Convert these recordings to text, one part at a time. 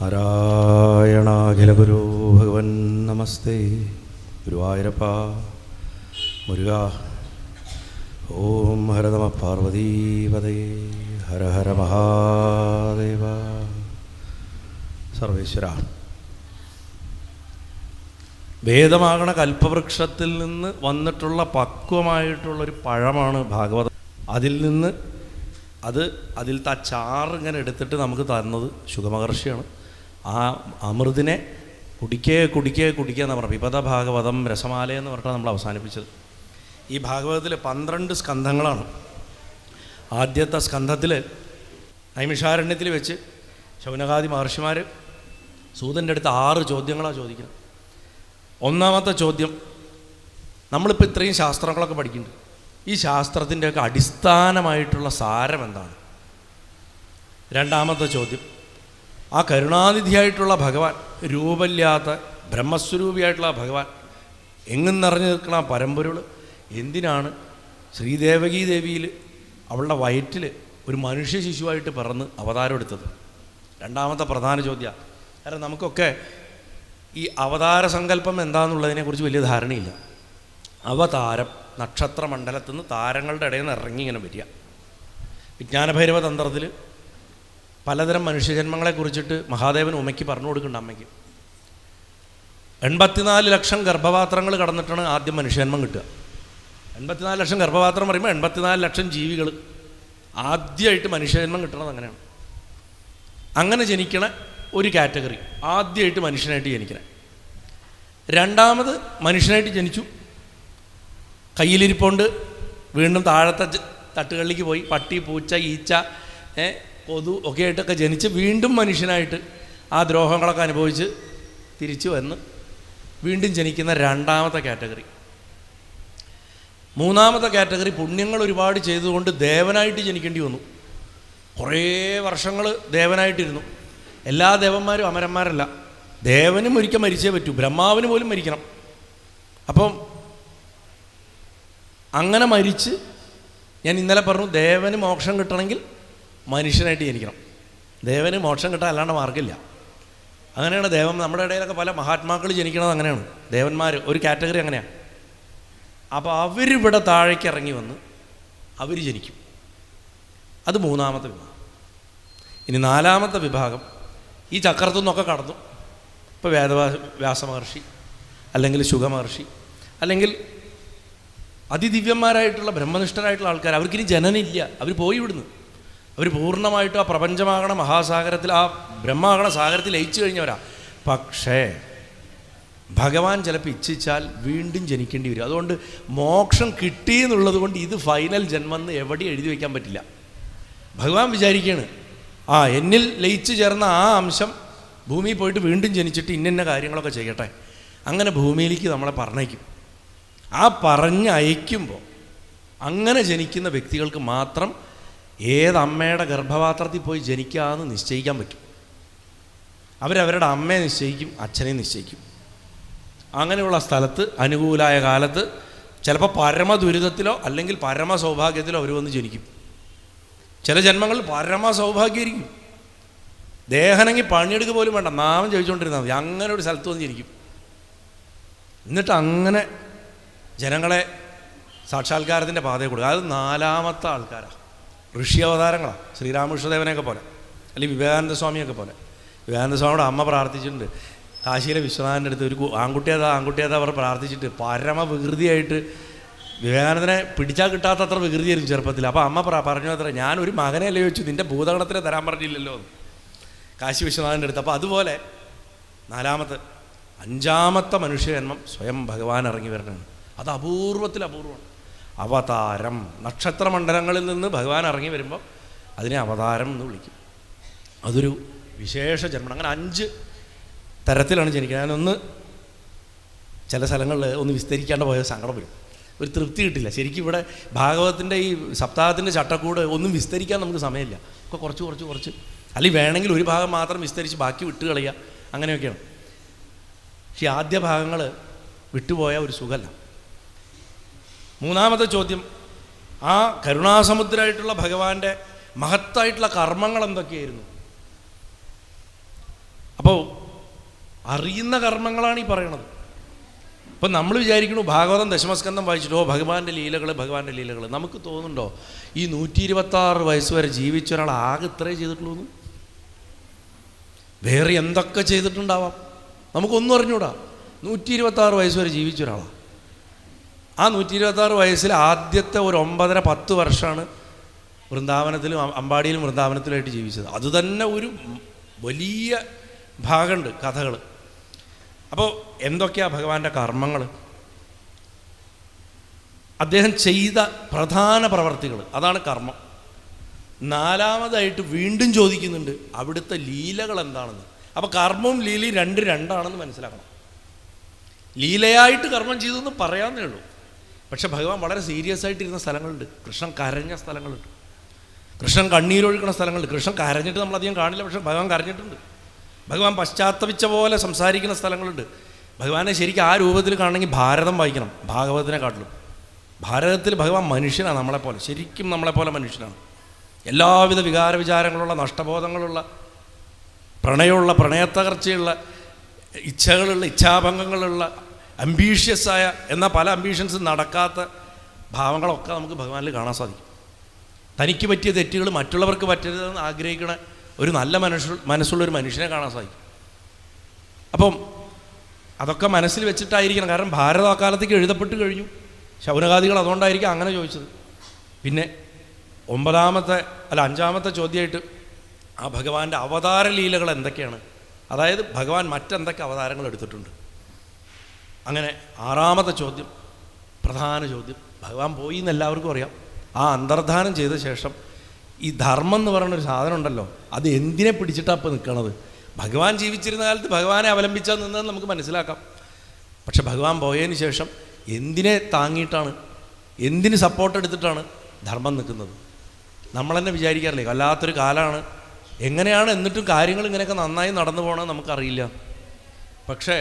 നാരായണാഖിലഗുരു ഭഗവൻ നമസ്തേ. ഗുരുവായൂരപ്പ മുരുക. ഓം ഹര നമ പാർവതീപതേ. ഹര ഹര മഹാദേവ. സർവേശ്വര, വേദമാകണ കൽപ്പവൃക്ഷത്തിൽ നിന്ന് വന്നിട്ടുള്ള പക്വമായിട്ടുള്ളൊരു പഴമാണ് ഭാഗവതം. അതിലത്തെ ആ ചാറ് ഇങ്ങനെ എടുത്തിട്ട് നമുക്ക് തന്നത് ശുഗമഹർഷിയാണ്. ആ അമൃതിനെ കുടിക്കേ എന്ന് പറഞ്ഞു. വിപദ ഭാഗവതം രസമാല എന്ന് പറഞ്ഞിട്ടാണ് നമ്മൾ അവസാനിപ്പിച്ചത്. ഈ ഭാഗവതത്തിൽ 12 സ്കന്ധങ്ങളാണ്. ആദ്യത്തെ സ്കന്ധത്തിൽ നൈമിഷാരണ്യത്തിൽ വെച്ച് ശൗനകാദി മഹർഷിമാർ സൂതൻ്റെ അടുത്ത് 6 ചോദ്യങ്ങളാണ് ചോദിക്കുന്നത്. ഒന്നാമത്തെ ചോദ്യം, നമ്മളിപ്പോൾ ഇത്രയും ശാസ്ത്രങ്ങളൊക്കെ പഠിക്കുന്നുണ്ട്, ഈ ശാസ്ത്രത്തിൻ്റെയൊക്കെ അടിസ്ഥാനമായിട്ടുള്ള സാരം എന്താണ്? രണ്ടാമത്തെ ചോദ്യം, ആ കരുണാനിധിയായിട്ടുള്ള ഭഗവാൻ, രൂപമില്ലാത്ത ബ്രഹ്മസ്വരൂപിയായിട്ടുള്ള ഭഗവാൻ, എങ്ങും നിറഞ്ഞു നിൽക്കുന്ന പരമ്പൊരുൾ എന്തിനാണ് ശ്രീദേവകീ ദേവിയിൽ അവളുടെ വയറ്റിൽ ഒരു മനുഷ്യ ശിശുവായിട്ട് പിറന്ന് അവതാരം എടുത്തത്? രണ്ടാമത്തെ പ്രധാന ചോദ്യം. കാരണം നമുക്കൊക്കെ ഈ അവതാര സങ്കല്പം എന്താണെന്നുള്ളതിനെക്കുറിച്ച് വലിയ ധാരണയില്ല. അവതാരം നക്ഷത്രമണ്ഡലത്തിൽ നിന്ന് താരങ്ങളുടെ ഇടയിൽ നിന്ന് ഇറങ്ങി ഇങ്ങനെ വരിക. വിജ്ഞാനഭൈരവ തന്ത്രത്തിൽ പലതരം മനുഷ്യജന്മങ്ങളെക്കുറിച്ചിട്ട് മഹാദേവൻ ഉമ്മയ്ക്ക് പറഞ്ഞു കൊടുക്കുന്നുണ്ട്. അമ്മയ്ക്ക് 84 ലക്ഷം ഗർഭപാത്രങ്ങൾ കടന്നിട്ടാണ് ആദ്യം മനുഷ്യജന്മം കിട്ടുക. 84 ലക്ഷം ഗർഭപാത്രം പറയുമ്പോൾ 84 ലക്ഷം ജീവികൾ ആദ്യമായിട്ട് മനുഷ്യജന്മം കിട്ടണത് അങ്ങനെയാണ്. അങ്ങനെ ജനിക്കണ ഒരു കാറ്റഗറി, ആദ്യമായിട്ട് മനുഷ്യനായിട്ട് ജനിക്കണേ. രണ്ടാമത് മനുഷ്യനായിട്ട് ജനിച്ചു, കയ്യിലിരിപ്പുണ്ട്, വീണ്ടും താഴത്തെ തട്ടുകളിലേക്ക് പോയി, പട്ടി, പൂച്ച, ഈച്ച, കൊതു ഒക്കെ ആയിട്ടൊക്കെ ജനിച്ച് വീണ്ടും മനുഷ്യനായിട്ട് ആ ദ്രോഹങ്ങളൊക്കെ അനുഭവിച്ച് തിരിച്ചു വന്ന് വീണ്ടും ജനിക്കുന്ന രണ്ടാമത്തെ കാറ്റഗറി. മൂന്നാമത്തെ കാറ്റഗറി, പുണ്യങ്ങൾ ഒരുപാട് ചെയ്തുകൊണ്ട് ദേവനായിട്ട് ജനിക്കേണ്ടി വന്നു. കുറേ വർഷങ്ങൾ ദേവനായിട്ടിരുന്നു. എല്ലാ ദേവന്മാരും അമരന്മാരല്ല. ദേവനും ഒരിക്കൽ മരിച്ചേ പറ്റൂ, ബ്രഹ്മാവിന് പോലും മരിക്കണം. അപ്പം അങ്ങനെ മരിച്ച്, ഞാൻ ഇന്നലെ പറഞ്ഞു, ദേവന് മോക്ഷം കിട്ടണമെങ്കിൽ മനുഷ്യനായിട്ട് ജനിക്കണം. ദേവന് മോക്ഷം കിട്ടാൻ അല്ലാണ്ട് മാർഗ്ഗമില്ല. അങ്ങനെയാണ് ദേവൻ. നമ്മുടെ ഇടയിലൊക്കെ പല മഹാത്മാക്കൾ ജനിക്കണത് അങ്ങനെയാണ്. ദേവന്മാർ ഒരു കാറ്റഗറി അങ്ങനെയാണ്. അപ്പോൾ അവരിവിടെ താഴേക്ക് ഇറങ്ങി വന്ന് അവർ ജനിക്കും. അത് മൂന്നാമത്തെ വിഭാഗം. ഇനി നാലാമത്തെ വിഭാഗം ഈ ചക്രത്തു നിന്നൊക്കെ കടന്നു. ഇപ്പോൾ വ്യാസമഹർഷി, അല്ലെങ്കിൽ ശുഗമഹർഷി, അല്ലെങ്കിൽ അതിദിവ്യന്മാരായിട്ടുള്ള ബ്രഹ്മനിഷ്ഠരായിട്ടുള്ള ആൾക്കാർ, അവർക്കിനി ജനനമില്ല. അവർ പോയി ഇവിടുന്ന്. അവർ പൂർണ്ണമായിട്ടും ആ പ്രപഞ്ചമാകണ മഹാസാഗരത്തിൽ, ആ ബ്രഹ്മാകണ സാഗരത്തിൽ ലയിച്ചു കഴിഞ്ഞവരാ. പക്ഷേ ഭഗവാൻ ചിലപ്പോൾ ഇച്ഛിച്ചാൽ വീണ്ടും ജനിക്കേണ്ടി വരും. അതുകൊണ്ട് മോക്ഷം കിട്ടി എന്നുള്ളത് കൊണ്ട് ഇത് ഫൈനൽ ജന്മമെന്ന് എവിടെയും എഴുതി വയ്ക്കാൻ പറ്റില്ല. ഭഗവാൻ വിചാരിക്കുകയാണ്, എന്നിൽ ലയിച്ചു ചേർന്ന ആ അംശം ഭൂമിയിൽ പോയിട്ട് വീണ്ടും ജനിച്ചിട്ട് ഇന്ന കാര്യങ്ങളൊക്കെ ചെയ്യട്ടെ. അങ്ങനെ ഭൂമിയിലേക്ക് നമ്മളെ പറഞ്ഞയക്കും. ആ പറഞ്ഞയക്കുമ്പോൾ അങ്ങനെ ജനിക്കുന്ന വ്യക്തികൾക്ക് മാത്രം ഏതമ്മയുടെ ഗർഭപാത്രത്തിൽ പോയി ജനിക്കാമെന്ന് നിശ്ചയിക്കാൻ പറ്റും. അവരവരുടെ അമ്മയെ നിശ്ചയിക്കും, അച്ഛനെ നിശ്ചയിക്കും. അങ്ങനെയുള്ള സ്ഥലത്ത് അനുകൂലമായ കാലത്ത് ചിലപ്പോൾ പരമ ദുരിതത്തിലോ അല്ലെങ്കിൽ പരമ സൗഭാഗ്യത്തിലോ അവർ വന്ന് ജനിക്കും. ചില ജന്മങ്ങളിൽ പരമ സൗഭാഗ്യമായിരിക്കും. ദേഹനെങ്കിൽ പണിയെടുക്കുക പോലും വേണ്ട, നാമം ചോദിച്ചുകൊണ്ടിരുന്നാൽ മതി. അങ്ങനെ ഒരു സ്ഥലത്ത് വന്ന് ജനിക്കും. എന്നിട്ട് അങ്ങനെ ജനങ്ങളെ സാക്ഷാത്കാരത്തിൻ്റെ പാതയെ കൊടുക്കുക. അത് നാലാമത്തെ ആൾക്കാരാണ്. ഋഷി അവതാരങ്ങളാണ്. ശ്രീരാമകൃഷ്ണദേവനെയൊക്കെ പോലെ, അല്ലെങ്കിൽ വിവേകാനന്ദ സ്വാമിയൊക്കെ പോലെ. വിവേകാനന്ദ സ്വാമിയുടെ അമ്മ പ്രാർത്ഥിച്ചിട്ടുണ്ട്. കാശിയിലെ വിശ്വനാഥൻ്റെ അടുത്ത് ഒരു ആൺകുട്ടിയേതാ അവർ പ്രാർത്ഥിച്ചിട്ട് പരമ വികൃതിയായിട്ട് വിവേകാനന്ദനെ പിടിച്ചാൽ കിട്ടാത്തത്ര വികൃതിയായിരുന്നു ചെറുപ്പത്തിൽ. അപ്പോൾ അമ്മ പറഞ്ഞു അത്ര, ഞാനൊരു മകനെയല്ലേ ചോദിച്ചു, നിൻ്റെ ഭൂതഗണത്തിനെ തരാൻ പറഞ്ഞില്ലല്ലോ കാശി വിശ്വനാഥൻ്റെ അടുത്ത്. അപ്പോൾ അതുപോലെ അഞ്ചാമത്തെ മനുഷ്യജന്മം സ്വയം ഭഗവാൻ ഇറങ്ങി വരണതാണ്. അത് അപൂർവത്തിൽ അപൂർവമാണ്. അവതാരം, നക്ഷത്രമണ്ഡലങ്ങളിൽ നിന്ന് ഭഗവാൻ ഇറങ്ങി വരുമ്പോൾ അതിനെ അവതാരം എന്ന് വിളിക്കും. അതൊരു വിശേഷ ജന്മം. അങ്ങനെ 5 തരത്തിലാണ് ജനിക്കുന്നത്. ഞാനൊന്ന് ചില സ്ഥലങ്ങളിൽ ഒന്ന് വിസ്തരിക്കാണ്ട് പോയ സങ്കടം വരും, ഒരു തൃപ്തി കിട്ടില്ല. ശരിക്കും ഇവിടെ ഭാഗവതത്തിൻ്റെ ഈ സപ്താഹത്തിൻ്റെ ചട്ടക്കൂട് ഒന്നും വിസ്തരിക്കാൻ നമുക്ക് സമയമില്ല. ഒക്കെ കുറച്ച് അല്ലെങ്കിൽ വേണമെങ്കിൽ ഒരു ഭാഗം മാത്രം വിസ്തരിച്ച് ബാക്കി വിട്ട് കളയുക, അങ്ങനെയൊക്കെയാണ്. പക്ഷേ ആദ്യ ഭാഗങ്ങൾ വിട്ടുപോയ ഒരു സുഖമല്ല. മൂന്നാമത്തെ ചോദ്യം, ആ കരുണാസമുദ്രമായിട്ടുള്ള ഭഗവാന്റെ മഹത്തായിട്ടുള്ള കർമ്മങ്ങൾ എന്തൊക്കെയായിരുന്നു? അപ്പോൾ അറിയുന്ന കർമ്മങ്ങളാണ് ഈ പറയണത്. ഇപ്പം നമ്മൾ വിചാരിക്കണു ഭാഗവതം ദശമസ്കന്ധം വായിച്ചിട്ടോ ഭഗവാന്റെ ലീലകൾ. നമുക്ക് തോന്നുന്നുണ്ടോ ഈ 126 വയസ്സ് വരെ ജീവിച്ച ഒരാൾ ആകെ ഇത്രേ ചെയ്തിട്ടുള്ളൂ എന്ന്? വേറെ എന്തൊക്കെ ചെയ്തിട്ടുണ്ടാവാം, നമുക്കൊന്നും അറിഞ്ഞൂടാ. 126 വയസ്സ് വരെ ജീവിച്ച ഒരാളാണ്. ആ 126 വയസ്സിൽ ആദ്യത്തെ ഒരു 9.5-10 വർഷമാണ് വൃന്ദാവനത്തിലും അമ്പാടിയിലും വൃന്ദാവനത്തിലുമായിട്ട് ജീവിച്ചത്. അതുതന്നെ ഒരു വലിയ ഭാഗമുണ്ട് കഥകൾ. അപ്പോൾ എന്തൊക്കെയാണ് ഭഗവാന്റെ കർമ്മങ്ങൾ, അദ്ദേഹം ചെയ്ത പ്രധാന പ്രവർത്തികൾ, അതാണ് കർമ്മം. 4-മതായിട്ട് വീണ്ടും ചോദിക്കുന്നുണ്ട് അവിടുത്തെ ലീലകൾ എന്താണെന്ന്. അപ്പോൾ കർമ്മവും ലീലയും രണ്ടാണെന്ന് മനസ്സിലാക്കണം. ലീലയായിട്ട് കർമ്മം ചെയ്തെന്ന് പറയാമെന്നേ ഉള്ളൂ. പക്ഷെ ഭഗവാൻ വളരെ സീരിയസ് ആയിട്ടിരുന്ന സ്ഥലങ്ങളുണ്ട്. കൃഷ്ണൻ കരഞ്ഞ സ്ഥലങ്ങളുണ്ട്, കൃഷ്ണൻ കണ്ണീരൊഴുക്കുന്ന സ്ഥലങ്ങളുണ്ട്. കൃഷ്ണൻ കരഞ്ഞിട്ട് നമ്മളധികം കാണില്ല, പക്ഷെ ഭഗവാൻ കരഞ്ഞിട്ടുണ്ട്. ഭഗവാൻ പശ്ചാത്തപിച്ച പോലെ സംസാരിക്കുന്ന സ്ഥലങ്ങളുണ്ട്. ഭഗവാനെ ശരിക്കും ആ രൂപത്തിൽ കാണണമെങ്കിൽ ഭാരതം വായിക്കണം, ഭാഗവതത്തിനെ കാട്ടിലും. ഭാരതത്തിൽ ഭഗവാൻ മനുഷ്യനാണ്, നമ്മളെപ്പോലെ, ശരിക്കും നമ്മളെപ്പോലെ മനുഷ്യനാണ്. എല്ലാവിധ വികാര വിചാരങ്ങളുള്ള, നഷ്ടബോധങ്ങളുള്ള, പ്രണയത്തകർച്ചയുള്ള, ഇച്ഛകളുള്ള, ഇച്ഛാഭംഗങ്ങളുള്ള, അംബീഷ്യസായ എന്നാൽ പല അംബീഷൻസും നടക്കാത്ത ഭാവങ്ങളൊക്കെ നമുക്ക് ഭഗവാനിൽ കാണാൻ സാധിക്കും. തനിക്ക് പറ്റിയ തെറ്റുകൾ മറ്റുള്ളവർക്ക് പറ്റരുതെന്ന് ആഗ്രഹിക്കണ ഒരു നല്ല മനസ്സുള്ളൊരു മനുഷ്യനെ കാണാൻ സാധിക്കും. അപ്പം അതൊക്കെ മനസ്സിൽ വെച്ചിട്ടായിരിക്കണം. കാരണം ഭാരത അക്കാലത്തേക്ക് എഴുതപ്പെട്ട് കഴിഞ്ഞു. ശൗനകാദികൾ അതുകൊണ്ടായിരിക്കും അങ്ങനെ ചോദിച്ചത്. പിന്നെ 5-മത്തെ ചോദ്യമായിട്ട് ആ ഭഗവാന്റെ അവതാര ലീലകൾ എന്തൊക്കെയാണ്, അതായത് ഭഗവാൻ മറ്റെന്തൊക്കെ അവതാരങ്ങൾ എടുത്തിട്ടുണ്ട്. അങ്ങനെ 6-മത്തെ ചോദ്യം, പ്രധാന ചോദ്യം, ഭഗവാൻ പോയി എന്ന് എല്ലാവർക്കും അറിയാം. ആ അന്തർധാനം ചെയ്ത ശേഷം ഈ ധർമ്മം എന്ന് പറയുന്നൊരു സാധനം ഉണ്ടല്ലോ, അത് എന്തിനെ പിടിച്ചിട്ടാണ് ഇപ്പോൾ നിൽക്കണത്? ഭഗവാൻ ജീവിച്ചിരുന്ന കാലത്ത് ഭഗവാനെ അവലംബിച്ചാൽ നിന്നതെന്ന് നമുക്ക് മനസ്സിലാക്കാം. പക്ഷെ ഭഗവാൻ പോയതിന് ശേഷം എന്തിനെ താങ്ങിയിട്ടാണ്, എന്തിന് സപ്പോർട്ട് എടുത്തിട്ടാണ് ധർമ്മം നിൽക്കുന്നത്? നമ്മൾ തന്നെ വിചാരിക്കാറില്ലേ, വല്ലാത്തൊരു കാലമാണ്, എങ്ങനെയാണ് എന്നിട്ടും കാര്യങ്ങൾ ഇങ്ങനെയൊക്കെ നന്നായി നടന്നു പോകണമെന്ന് നമുക്കറിയില്ല. പക്ഷേ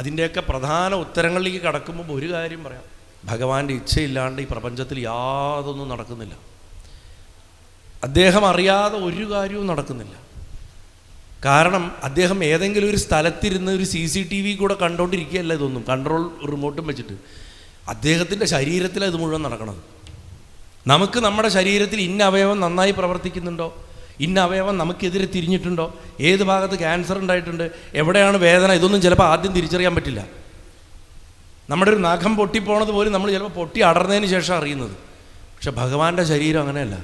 അതിൻ്റെയൊക്കെ പ്രധാന ഉത്തരങ്ങളിലേക്ക് കടക്കുമ്പോൾ ഒരു കാര്യം പറയാം, ഭഗവാന്റെ ഇച്ഛയില്ലാണ്ട് ഈ പ്രപഞ്ചത്തിൽ യാതൊന്നും നടക്കുന്നില്ല. അദ്ദേഹം അറിയാതെ ഒരു കാര്യവും നടക്കുന്നില്ല. കാരണം അദ്ദേഹം ഏതെങ്കിലും ഒരു സ്ഥലത്തിരുന്ന് ഒരു CCTV കൂടെ കണ്ടുകൊണ്ടിരിക്കുകയല്ല, ഇതൊന്നും കൺട്രോൾ റിമോട്ടും വെച്ചിട്ട്. അദ്ദേഹത്തിൻ്റെ ശരീരത്തിലാണ് ഇത് മുഴുവൻ നടക്കുന്നത്. നമുക്ക് നമ്മുടെ ശരീരത്തിൽ ഇന്ന അവയവം നന്നായി പ്രവർത്തിക്കുന്നുണ്ടോ, ഇന്ന അവയവം നമുക്കെതിരെ തിരിഞ്ഞിട്ടുണ്ടോ, ഏത് ഭാഗത്ത് ക്യാൻസർ ഉണ്ടായിട്ടുണ്ട്, എവിടെയാണ് വേദന, ഇതൊന്നും ചിലപ്പോൾ ആദ്യം തിരിച്ചറിയാൻ പറ്റില്ല. നമ്മുടെ ഒരു നഖം പൊട്ടിപ്പോണത് പോലും നമ്മൾ ചിലപ്പോൾ പൊട്ടി അടർന്നതിന് ശേഷം അറിയുന്നത്. പക്ഷെ ഭഗവാന്റെ ശരീരം അങ്ങനെയല്ല.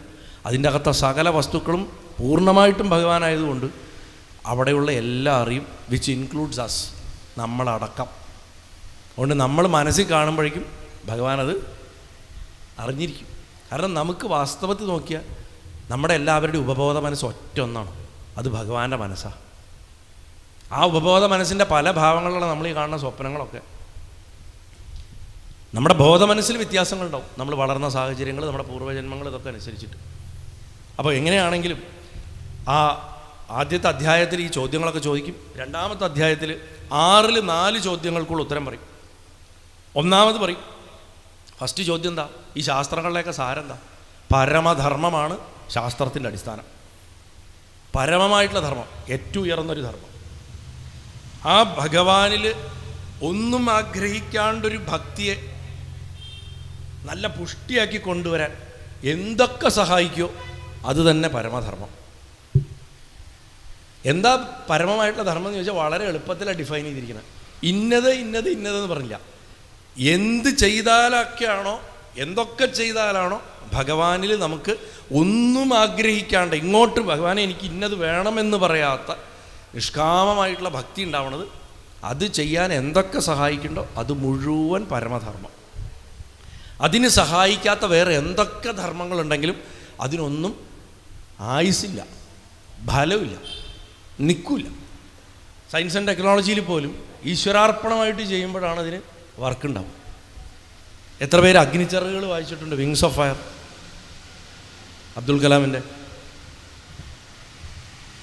അതിൻ്റെ അകത്ത സകല വസ്തുക്കളും പൂർണ്ണമായിട്ടും ഭഗവാനായതുകൊണ്ട് അവിടെയുള്ള എല്ലാം അറിയും, വിച്ച് ഇൻക്ലൂഡ്സ് അസ്, നമ്മളടക്കം. അതുകൊണ്ട് നമ്മൾ മനസ്സിൽ കാണുമ്പോഴേക്കും ഭഗവാൻ അത് അറിഞ്ഞിരിക്കും. കാരണം നമുക്ക് വാസ്തവത്തിൽ നോക്കിയാൽ നമ്മുടെ എല്ലാവരുടെയും ഉപബോധ മനസ്സ് ഒറ്റ ഒന്നാണ്, അത് ഭഗവാന്റെ മനസ്സാണ്. ആ ഉപബോധ മനസ്സിൻ്റെ പല ഭാവങ്ങളിലാണ് നമ്മൾ ഈ കാണുന്ന സ്വപ്നങ്ങളൊക്കെ. നമ്മുടെ ബോധമനസ്സിൽ വ്യത്യാസങ്ങളുണ്ടാവും, നമ്മൾ വളർന്ന സാഹചര്യങ്ങൾ, നമ്മുടെ പൂർവ്വജന്മങ്ങൾ, ഇതൊക്കെ അനുസരിച്ചിട്ട്. അപ്പോൾ എങ്ങനെയാണെങ്കിലും ആ ആദ്യത്തെ അധ്യായത്തിൽ ഈ ചോദ്യങ്ങളൊക്കെ ചോദിക്കും. 2-മത്തെ അധ്യായത്തിൽ 4 ചോദ്യങ്ങൾക്കുള്ള ഉത്തരം പറയും. 1-മത് പറയും, ഫസ്റ്റ് ചോദ്യം എന്താ, ഈ ശാസ്ത്രങ്ങളിലേക്ക് സാരം എന്താ? പരമധർമ്മമാണ് ശാസ്ത്രത്തിൻ്റെ അടിസ്ഥാനം. പരമമായിട്ടുള്ള ധർമ്മം, ഏറ്റവും ഉയർന്നൊരു ധർമ്മം. ആ ഭഗവാനിൽ ഒന്നും ആഗ്രഹിക്കാണ്ടൊരു ഭക്തിയെ നല്ല പുഷ്ടിയാക്കി കൊണ്ടുവരാൻ എന്തൊക്കെ സഹായിക്കുമോ അത് തന്നെ പരമധർമ്മം. എന്താ പരമമായിട്ടുള്ള ധർമ്മം എന്ന് ചോദിച്ചാൽ വളരെ എളുപ്പത്തിലാണ് ഡിഫൈൻ ചെയ്തിരിക്കുന്നത്. ഇന്നതെന്ന് പറഞ്ഞില്ല. എന്ത് ചെയ്താലൊക്കെയാണോ, എന്തൊക്കെ ചെയ്താലാണോ ഭഗവാനിൽ നമുക്ക് ഒന്നും ആഗ്രഹിക്കാണ്ട്, ഇങ്ങോട്ട് ഭഗവാനെ എനിക്ക് ഇന്നത് വേണമെന്ന് പറയാത്ത നിഷ്കാമമായിട്ടുള്ള ഭക്തി ഉണ്ടാവണത്, അത് ചെയ്യാൻ എന്തൊക്കെ സഹായിക്കണ്ടോ അത് മുഴുവൻ പരമധർമ്മം. അതിന് സഹായിക്കാത്ത വേറെ എന്തൊക്കെ ധർമ്മങ്ങളുണ്ടെങ്കിലും അതിനൊന്നും ആയുസില്ല, ഫലമില്ല, നിൽക്കില്ല. സയൻസ് ആൻഡ് ടെക്നോളജിയിൽ പോലും ഈശ്വരാർപ്പണമായിട്ട് ചെയ്യുമ്പോഴാണ് അതിന് വർക്കുണ്ടാവും. എത്ര പേര് അഗ്നിച്ചിറകുകൾ വായിച്ചിട്ടുണ്ട്? വിങ്സ് ഓഫ് ഫയർ, അബ്ദുൽ കലാമിൻ്റെ.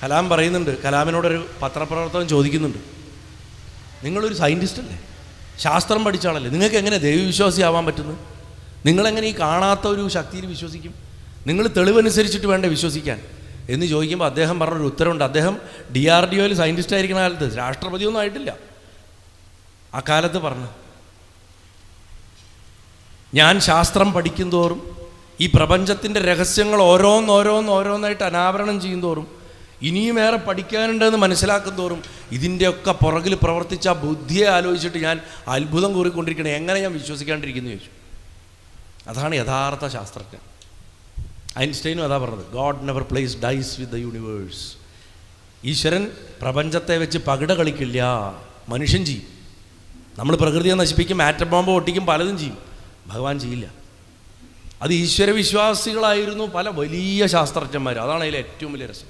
കലാം പറയുന്നുണ്ട്, കലാമിനോടൊരു പത്രപ്രവർത്തകൻ ചോദിക്കുന്നുണ്ട്, നിങ്ങളൊരു സയൻറ്റിസ്റ്റ് അല്ലേ, ശാസ്ത്രം പഠിച്ച ആളല്ലേ, നിങ്ങൾക്ക് എങ്ങനെ ദൈവവിശ്വാസിയാവാൻ പറ്റുന്നു? നിങ്ങളെങ്ങനെ ഈ കാണാത്ത ഒരു ശക്തിയിൽ വിശ്വസിക്കും? നിങ്ങൾ തെളിവനുസരിച്ചിട്ട് വേണ്ടേ വിശ്വസിക്കാൻ? എന്ന് ചോദിക്കുമ്പോൾ അദ്ദേഹം പറഞ്ഞൊരു ഉത്തരവുണ്ട്. അദ്ദേഹം DRDOയിൽ സയൻറ്റിസ്റ്റ് ആയിരിക്കുന്ന കാലത്ത്, രാഷ്ട്രപതിയൊന്നും ആയിട്ടില്ല, ആ കാലത്ത് പറഞ്ഞു, ഞാൻ ശാസ്ത്രം പഠിക്കും തോറും ഈ പ്രപഞ്ചത്തിൻ്റെ രഹസ്യങ്ങൾ ഓരോന്നോരോന്നായിട്ട് അനാവരണം ചെയ്യും തോറും ഇനിയും ഏറെ പഠിക്കാനുണ്ടെന്ന് മനസ്സിലാക്കും തോറും ഇതിൻ്റെയൊക്കെ പുറകിൽ പ്രവർത്തിച്ച ബുദ്ധിയെ ആലോചിച്ചിട്ട് ഞാൻ അത്ഭുതം കൂറിക്കൊണ്ടിരിക്കണേ, എങ്ങനെ ഞാൻ വിശ്വസിക്കാണ്ടിരിക്കുന്നു ചോദിച്ചു. അതാണ് യഥാർത്ഥ ശാസ്ത്രജ്ഞൻ. ഐൻസ്റ്റൈനും അതാ പറഞ്ഞത്, God never plays dice with the universe. ഈശ്വരൻ പ്രപഞ്ചത്തെ വെച്ച് പകിട കളിക്കില്ല, മനുഷ്യൻ ചെയ്യും. നമ്മൾ പ്രകൃതിയെ നശിപ്പിക്കും, ആറ്റം ബോംബ് പൊട്ടിക്കും, പലതും ചെയ്യും. ഭഗവാൻ ചെയ്യില്ല. അത് ഈശ്വരവിശ്വാസികളായിരുന്നു പല വലിയ ശാസ്ത്രജ്ഞന്മാർ. അതാണ് അതിലെ ഏറ്റവും വലിയ രസം.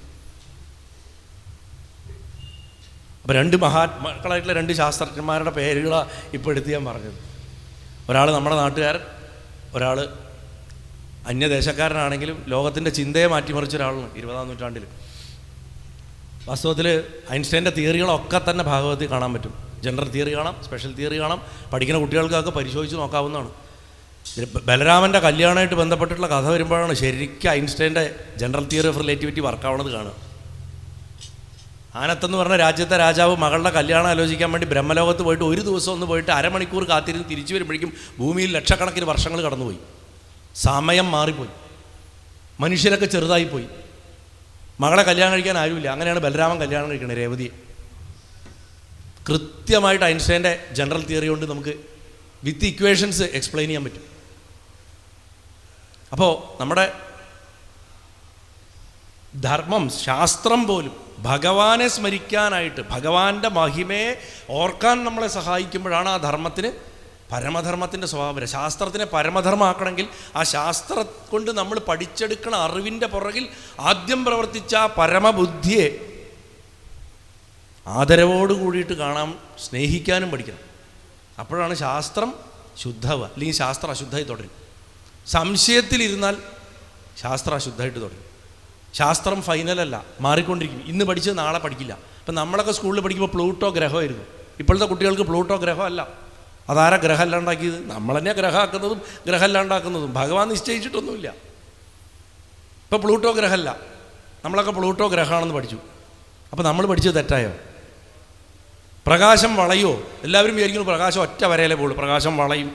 അപ്പോൾ രണ്ട് മഹാത്മാക്കളായിട്ടുള്ള രണ്ട് ശാസ്ത്രജ്ഞന്മാരുടെ പേരുകളാണ് ഇപ്പോൾ എടുത്ത് ഞാൻ പറഞ്ഞത്. ഒരാൾ നമ്മുടെ നാട്ടുകാരൻ, ഒരാൾ അന്യദേശക്കാരനാണെങ്കിലും ലോകത്തിൻ്റെ ചിന്തയെ മാറ്റിമറിച്ച ഒരാളാണ് 20-ാം നൂറ്റാണ്ടിൽ. വാസ്തവത്തിൽ ഐൻസ്റ്റൈൻ്റെ തിയറികളൊക്കെ തന്നെ ഭാഗവതത്തിൽ കാണാൻ പറ്റും. ജനറൽ തിയറി കാണാം, സ്പെഷ്യൽ തിയറി കാണാം. പഠിക്കുന്ന കുട്ടികൾക്കൊക്കെ പരിശോധിച്ച് നോക്കാവുന്നതാണ്. ബലരാമൻ്റെ കല്യാണമായിട്ട് ബന്ധപ്പെട്ടിട്ടുള്ള കഥ വരുമ്പോഴാണ് ശരിക്കും ഐൻസ്റ്റൈൻ്റെ ജനറൽ തിയറി ഓഫ് റിലേറ്റിവിറ്റി വർക്കാവുന്നത് കാണുക. ആനത്തെന്ന് പറഞ്ഞ രാജ്യത്തെ രാജാവ് മകളുടെ കല്യാണം ആലോചിക്കാൻ വേണ്ടി ബ്രഹ്മലോകത്ത് പോയിട്ട് ഒരു ദിവസം ഒന്ന് പോയിട്ട് അരമണിക്കൂർ കാത്തിരുന്ന് തിരിച്ചു വരുമ്പോഴേക്കും ഭൂമിയിൽ ലക്ഷക്കണക്കിന് വർഷങ്ങൾ കടന്നുപോയി. സമയം മാറിപ്പോയി, മനുഷ്യരൊക്കെ ചെറുതായിപ്പോയി. മകളെ കല്യാണം കഴിക്കാൻ ആരുമില്ല. അങ്ങനെയാണ് ബലരാമൻ കല്യാണം കഴിക്കുന്നത്, രേവതിയെ. കൃത്യമായിട്ട് ഐൻസ്റ്റൈൻ്റെ ജനറൽ തിയറി കൊണ്ട് നമുക്ക് വിത്ത് ഇക്വേഷൻസ് എക്സ്പ്ലെയിൻ ചെയ്യാൻ പറ്റും. അപ്പോൾ നമ്മുടെ ധർമ്മം, ശാസ്ത്രം പോലും ഭഗവാനെ സ്മരിക്കാനായിട്ട്, ഭഗവാന്റെ മഹിമയെ ഓർക്കാൻ നമ്മളെ സഹായിക്കുമ്പോഴാണ് ആ ധർമ്മത്തിന് പരമധർമ്മത്തിൻ്റെ സ്വഭാവം വരെ. ശാസ്ത്രത്തിനെ പരമധർമ്മമാക്കണമെങ്കിൽ ആ ശാസ്ത്രം കൊണ്ട് നമ്മൾ പഠിച്ചെടുക്കണ അറിവിൻ്റെ പുറകിൽ ആദ്യം പ്രവർത്തിച്ച ആ പരമബുദ്ധിയെ ആദരവോട് കൂടിയിട്ട് കാണാൻ, സ്നേഹിക്കാനും പഠിക്കണം. അപ്പോഴാണ് ശാസ്ത്രം ശുദ്ധമാവുക. അല്ലെങ്കിൽ ശാസ്ത്രം അശുദ്ധമായി തുടരും. സംശയത്തിലിരുന്നാൽ ശാസ്ത്രം അശുദ്ധമായിട്ട് തുടരും. ശാസ്ത്രം ഫൈനലല്ല, മാറിക്കൊണ്ടിരിക്കും. ഇന്ന് പഠിച്ചത് നാളെ പഠിക്കില്ല. ഇപ്പം നമ്മളൊക്കെ സ്കൂളിൽ പഠിക്കുമ്പോൾ പ്ലൂട്ടോ ഗ്രഹമായിരുന്നു. ഇപ്പോഴത്തെ കുട്ടികൾക്ക് പ്ലൂട്ടോ ഗ്രഹമല്ല. അതാരാ ഗ്രഹമല്ല ഉണ്ടാക്കിയത്? നമ്മൾ തന്നെ ഗ്രഹമാക്കുന്നതും ഗ്രഹമല്ല ഉണ്ടാക്കുന്നതും. ഭഗവാൻ നിശ്ചയിച്ചിട്ടൊന്നുമില്ല. ഇപ്പോൾ പ്ലൂട്ടോ ഗ്രഹമല്ല, നമ്മളൊക്കെ പ്ലൂട്ടോ ഗ്രഹമാണെന്ന് പഠിച്ചു. അപ്പോൾ നമ്മൾ പഠിച്ചത് തെറ്റായോ? പ്രകാശം വളയോ? എല്ലാവരും വിചാരിക്കുന്നു പ്രകാശം ഒറ്റ വരയിലേ പോകുള്ളൂ. പ്രകാശം വളയും.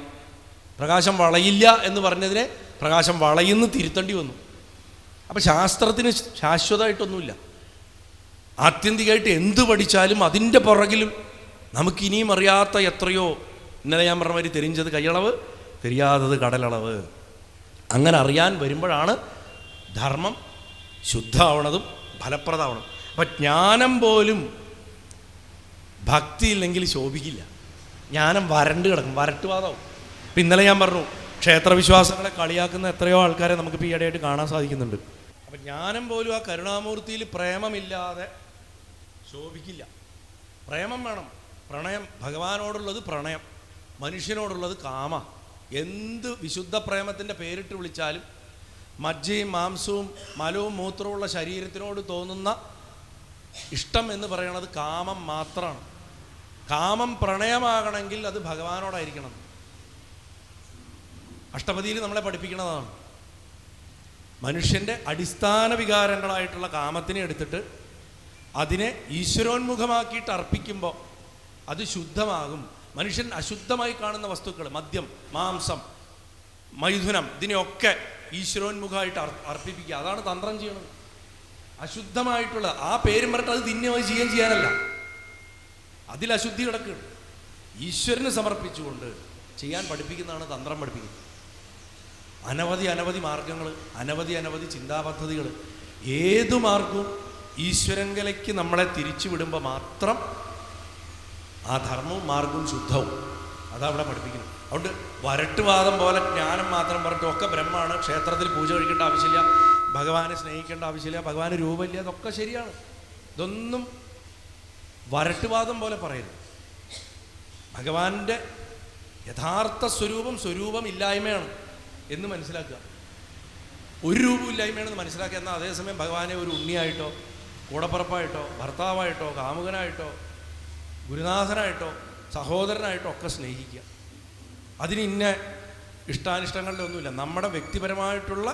പ്രകാശം വളയില്ല എന്ന് പറഞ്ഞതിനെ പ്രകാശം വളയുന്നു തിരുത്തേണ്ടി വന്നു. അപ്പം ശാസ്ത്രത്തിന് ശാശ്വതമായിട്ടൊന്നുമില്ല. ആത്യന്തികമായിട്ട് എന്ത് പഠിച്ചാലും അതിൻ്റെ പുറകിലും നമുക്കിനിയും അറിയാത്ത എത്രയോ, ഇന്നലെ ഞാൻ പറഞ്ഞ മാതിരി തെരിഞ്ഞത് കൈയളവ്, തെരിയാത്തത് കടലളവ്. അങ്ങനെ അറിയാൻ വരുമ്പോഴാണ് ധർമ്മം ശുദ്ധമാവണതും ഫലപ്രദമാവണം. അപ്പം ജ്ഞാനം പോലും ഭക്തിയില്ലെങ്കിൽ ശോഭിക്കില്ല. ജ്ഞാനം വരണ്ട് കിടക്കും, വരട്ടുവാദവും. ഇപ്പം ഇന്നലെ ഞാൻ പറഞ്ഞു, ക്ഷേത്രവിശ്വാസങ്ങളെ കളിയാക്കുന്ന എത്രയോ ആൾക്കാരെ നമുക്കിപ്പോൾ ഈയിടെയായിട്ട് കാണാൻ സാധിക്കുന്നുണ്ട്. അപ്പം ജ്ഞാനം പോലും ആ കരുണാമൂർത്തിയിൽ പ്രേമമില്ലാതെ ശോഭിക്കില്ല. പ്രേമം വേണം, പ്രണയം. ഭഗവാനോടുള്ളത് പ്രണയം, മനുഷ്യനോടുള്ളത് കാമ. എന്ത് വിശുദ്ധ പ്രേമത്തിൻ്റെ പേരിട്ട് വിളിച്ചാലും മജ്ജയും മാംസവും മലവും മൂത്രവുമുള്ള ശരീരത്തിനോട് തോന്നുന്ന ഇഷ്ടം എന്ന് പറയുന്നത് കാമം മാത്രമാണ്. കാമം പ്രണയമാകണമെങ്കിൽ അത് ഭഗവാനോടായിരിക്കണം. അഷ്ടപതിയിൽ നമ്മളെ പഠിപ്പിക്കുന്നതാണ്. മനുഷ്യൻ്റെ അടിസ്ഥാന വികാരങ്ങളായിട്ടുള്ള കാമത്തിനെ എടുത്തിട്ട് അതിനെ ഈശ്വരോന്മുഖമാക്കിയിട്ട് അർപ്പിക്കുമ്പോൾ അത് ശുദ്ധമാകും. മനുഷ്യൻ അശുദ്ധമായി കാണുന്ന വസ്തുക്കൾ, മദ്യം, മാംസം, മൈഥുനം, ഇതിനെയൊക്കെ ഈശ്വരോന്മുഖമായിട്ട് അർപ്പിപ്പിക്കുക. അതാണ് തന്ത്രം ചെയ്യണത്. അശുദ്ധമായിട്ടുള്ള ആ പേരും പറഞ്ഞിട്ട് അത് തിന്നുമായി ചെയ്യാനല്ല, അതിൽ അശുദ്ധി കിടക്കുകയാണ്. ഈശ്വരന് സമർപ്പിച്ചുകൊണ്ട് ചെയ്യാൻ പഠിപ്പിക്കുന്നതാണ് തന്ത്രം പഠിപ്പിക്കുന്നത്. അനവധി മാർഗങ്ങൾ, അനവധി ചിന്താപദ്ധതികൾ. ഏതു മാർഗവും ഈശ്വരങ്കലേക്ക് നമ്മളെ തിരിച്ചു വിടുമ്പോൾ മാത്രം ആ ധർമ്മവും മാർഗവും ശുദ്ധവും. അതവിടെ പഠിപ്പിക്കുന്നു. അതുകൊണ്ട് വരട്ടുവാദം പോലെ ജ്ഞാനം മാത്രം പറഞ്ഞിട്ട് ഒക്കെ ബ്രഹ്മമാണ്, ക്ഷേത്രത്തിൽ പൂജ കഴിക്കേണ്ട ആവശ്യമില്ല, ഭഗവാനെ സ്നേഹിക്കേണ്ട ആവശ്യമില്ല, ഭഗവാന് രൂപമില്ല, അതൊക്കെ ശരിയാണ്. ഇതൊന്നും വരട്ടുവാദം പോലെ പറയരുത്. ഭഗവാന്റെ യഥാർത്ഥ സ്വരൂപമില്ലായ്മയാണ് എന്ന് മനസ്സിലാക്കുക. ഒരു രൂപമില്ലായ്മയാണെന്ന് മനസ്സിലാക്കുക. എന്നാൽ അതേസമയം ഭഗവാനെ ഒരു ഉണ്ണിയായിട്ടോ, കൂടപ്പുറപ്പായിട്ടോ, ഭർത്താവായിട്ടോ, കാമുകനായിട്ടോ, ഗുരുനാഥനായിട്ടോ, സഹോദരനായിട്ടോ ഒക്കെ സ്നേഹിക്കുക. അതിന് ഇന്ന ഇഷ്ടാനിഷ്ടങ്ങളുടെ ഒന്നുമില്ല. നമ്മുടെ വ്യക്തിപരമായിട്ടുള്ള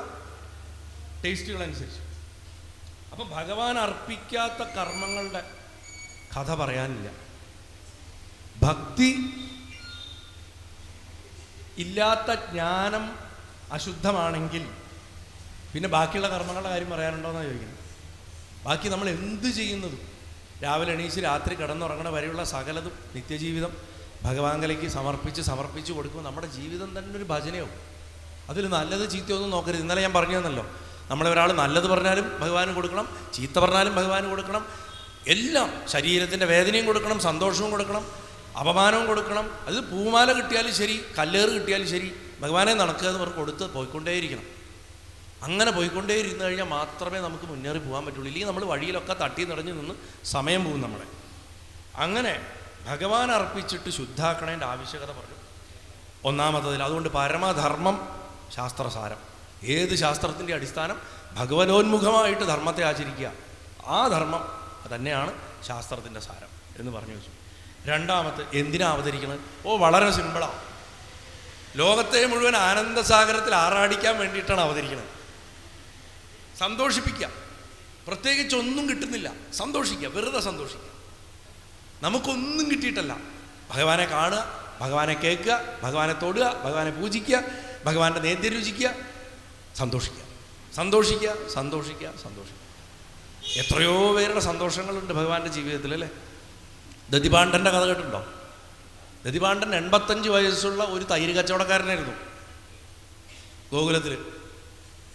ടേസ്റ്റുകളനുസരിച്ച് അപ്പം ഭഗവാൻ അർപ്പിക്കാത്ത കർമ്മങ്ങളുടെ കഥ പറയാനില്ല. ഭക്തി ഇല്ലാത്ത ജ്ഞാനം അശുദ്ധമാണെങ്കിൽ പിന്നെ ബാക്കിയുള്ള കർമ്മങ്ങളുടെ കാര്യം പറയാനുണ്ടോയെന്നാണ് ചോദിക്കുന്നത്. ബാക്കി നമ്മൾ എന്ത് ചെയ്യുന്നതും, രാവിലെ എണീച്ച് രാത്രി കിടന്നുറങ്ങണ വരെയുള്ള സകലതും നിത്യജീവിതം ഭഗവാങ്കലേക്ക് സമർപ്പിച്ച് കൊടുക്കുമ്പോൾ നമ്മുടെ ജീവിതം തന്നെ ഒരു ഭജനയാവും. അതിൽ നല്ലത് ചീത്തയൊന്നും നോക്കരുത്. ഇന്നലെ ഞാൻ പറഞ്ഞു തന്നല്ലോ, നമ്മളെ ഒരാൾ നല്ലത് പറഞ്ഞാലും ഭഗവാന് കൊടുക്കണം, ചീത്ത പറഞ്ഞാലും ഭഗവാന് കൊടുക്കണം, എല്ലാം. ശരീരത്തിൻ്റെ വേദനയും കൊടുക്കണം, സന്തോഷവും കൊടുക്കണം, അപമാനവും കൊടുക്കണം. അത് പൂമാല കിട്ടിയാലും ശരി, കല്ലേറ് കിട്ടിയാലും ശരി, ഭഗവാനെ നടക്കുക എന്ന് പറഞ്ഞ് കൊടുത്ത് പോയിക്കൊണ്ടേയിരിക്കണം. അങ്ങനെ പോയിക്കൊണ്ടേയിരുന്ന് കഴിഞ്ഞാൽ മാത്രമേ നമുക്ക് മുന്നേറി പോകാൻ പറ്റുള്ളൂ. ഇല്ലെങ്കിൽ നമ്മൾ വഴിയിലൊക്കെ തട്ടി നിറഞ്ഞു നിന്ന് സമയം പോകും നമ്മളെ. അങ്ങനെ ഭഗവാൻ അർപ്പിച്ചിട്ട് ശുദ്ധാക്കണേൻ്റെ ആവശ്യകത പറഞ്ഞു ഒന്നാമത്തതിൽ. അതുകൊണ്ട് പരമധർമ്മം ശാസ്ത്രസാരം. ഏത് ശാസ്ത്രത്തിൻ്റെ അടിസ്ഥാനം? ഭഗവനോന്മുഖമായിട്ട് ധർമ്മത്തെ ആചരിക്കുക. ആ ധർമ്മം തന്നെയാണ് ശാസ്ത്രത്തിൻ്റെ സാരം എന്ന് പറഞ്ഞു വെച്ചു. രണ്ടാമത്തെ, എന്തിനാ അവതരിക്കുന്നത്? വളരെ സിമ്പിളാണ്. ലോകത്തെ മുഴുവൻ ആനന്ദസാഗരത്തിൽ ആറാടിക്കാൻ വേണ്ടിയിട്ടാണ് അവതരിക്കുന്നത്. സന്തോഷിപ്പിക്കുക. പ്രത്യേകിച്ച് ഒന്നും കിട്ടുന്നില്ല, സന്തോഷിക്കുക, വെറുതെ സന്തോഷിക്കുക. നമുക്കൊന്നും കിട്ടിയിട്ടല്ല. ഭഗവാനെ കാണുക, ഭഗവാനെ കേൾക്കുക, ഭഗവാനെ തൊടുക, ഭഗവാനെ പൂജിക്കുക, ഭഗവാന്റെ നേദ്യം രുചിക്കുക, സന്തോഷിക്കുക, സന്തോഷിക്കുക, സന്തോഷിക്കുക, സന്തോഷിക്കുക. എത്രയോ പേരുടെ സന്തോഷങ്ങളുണ്ട് ഭഗവാന്റെ ജീവിതത്തിൽ, അല്ലേ? ദതിപാണ്ഡൻ്റെ കഥ കേട്ടിട്ടുണ്ടോ? ദതിപാണ്ഡൻ 85 വയസ്സുള്ള ഒരു തൈര് കച്ചവടക്കാരനായിരുന്നു ഗോകുലത്തിൽ.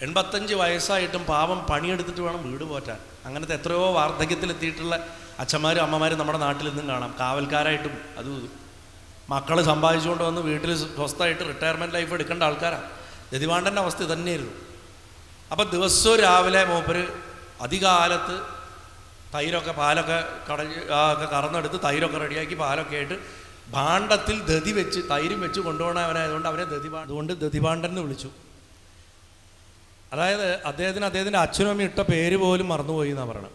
85 വയസ്സായിട്ടും പാവം പണിയെടുത്തിട്ട് വേണം വീട് പോറ്റാൻ. അങ്ങനത്തെ എത്രയോ വാർദ്ധക്യത്തിലെത്തിയിട്ടുള്ള അച്ഛന്മാരും അമ്മമാരും നമ്മുടെ നാട്ടിൽ നിന്നും കാണാം. കാവൽക്കാരായിട്ടും അതും ഇതും മക്കൾ സമ്പാദിച്ചുകൊണ്ട് വന്ന് വീട്ടിൽ സ്വസ്ഥമായിട്ട് റിട്ടയർമെൻറ്റ് ലൈഫ് എടുക്കേണ്ട ആൾക്കാരാണ്. ദതിപാണ്ഡൻ്റെ അവസ്ഥ തന്നെയായിരുന്നു. അപ്പം ദിവസവും രാവിലെ മൂപ്പര് അധികാലത്ത് തൈരൊക്കെ പാലൊക്കെ കറന്നെടുത്ത് തൈരൊക്കെ റെഡിയാക്കി പാലൊക്കെ ആയിട്ട് ഭാണ്ഡത്തിൽ ദതി വെച്ച് തൈരും വെച്ച് കൊണ്ടുപോകണവനായതുകൊണ്ട് അവനെ അതുകൊണ്ട് ദതിപാണ്ഡൻ എന്ന് വിളിച്ചു. അതായത് അദ്ദേഹത്തിൻ്റെ അച്ഛനും അമ്മയും ഇട്ട പേര് പോലും മറന്നുപോയി എന്നാണ് പറയണം.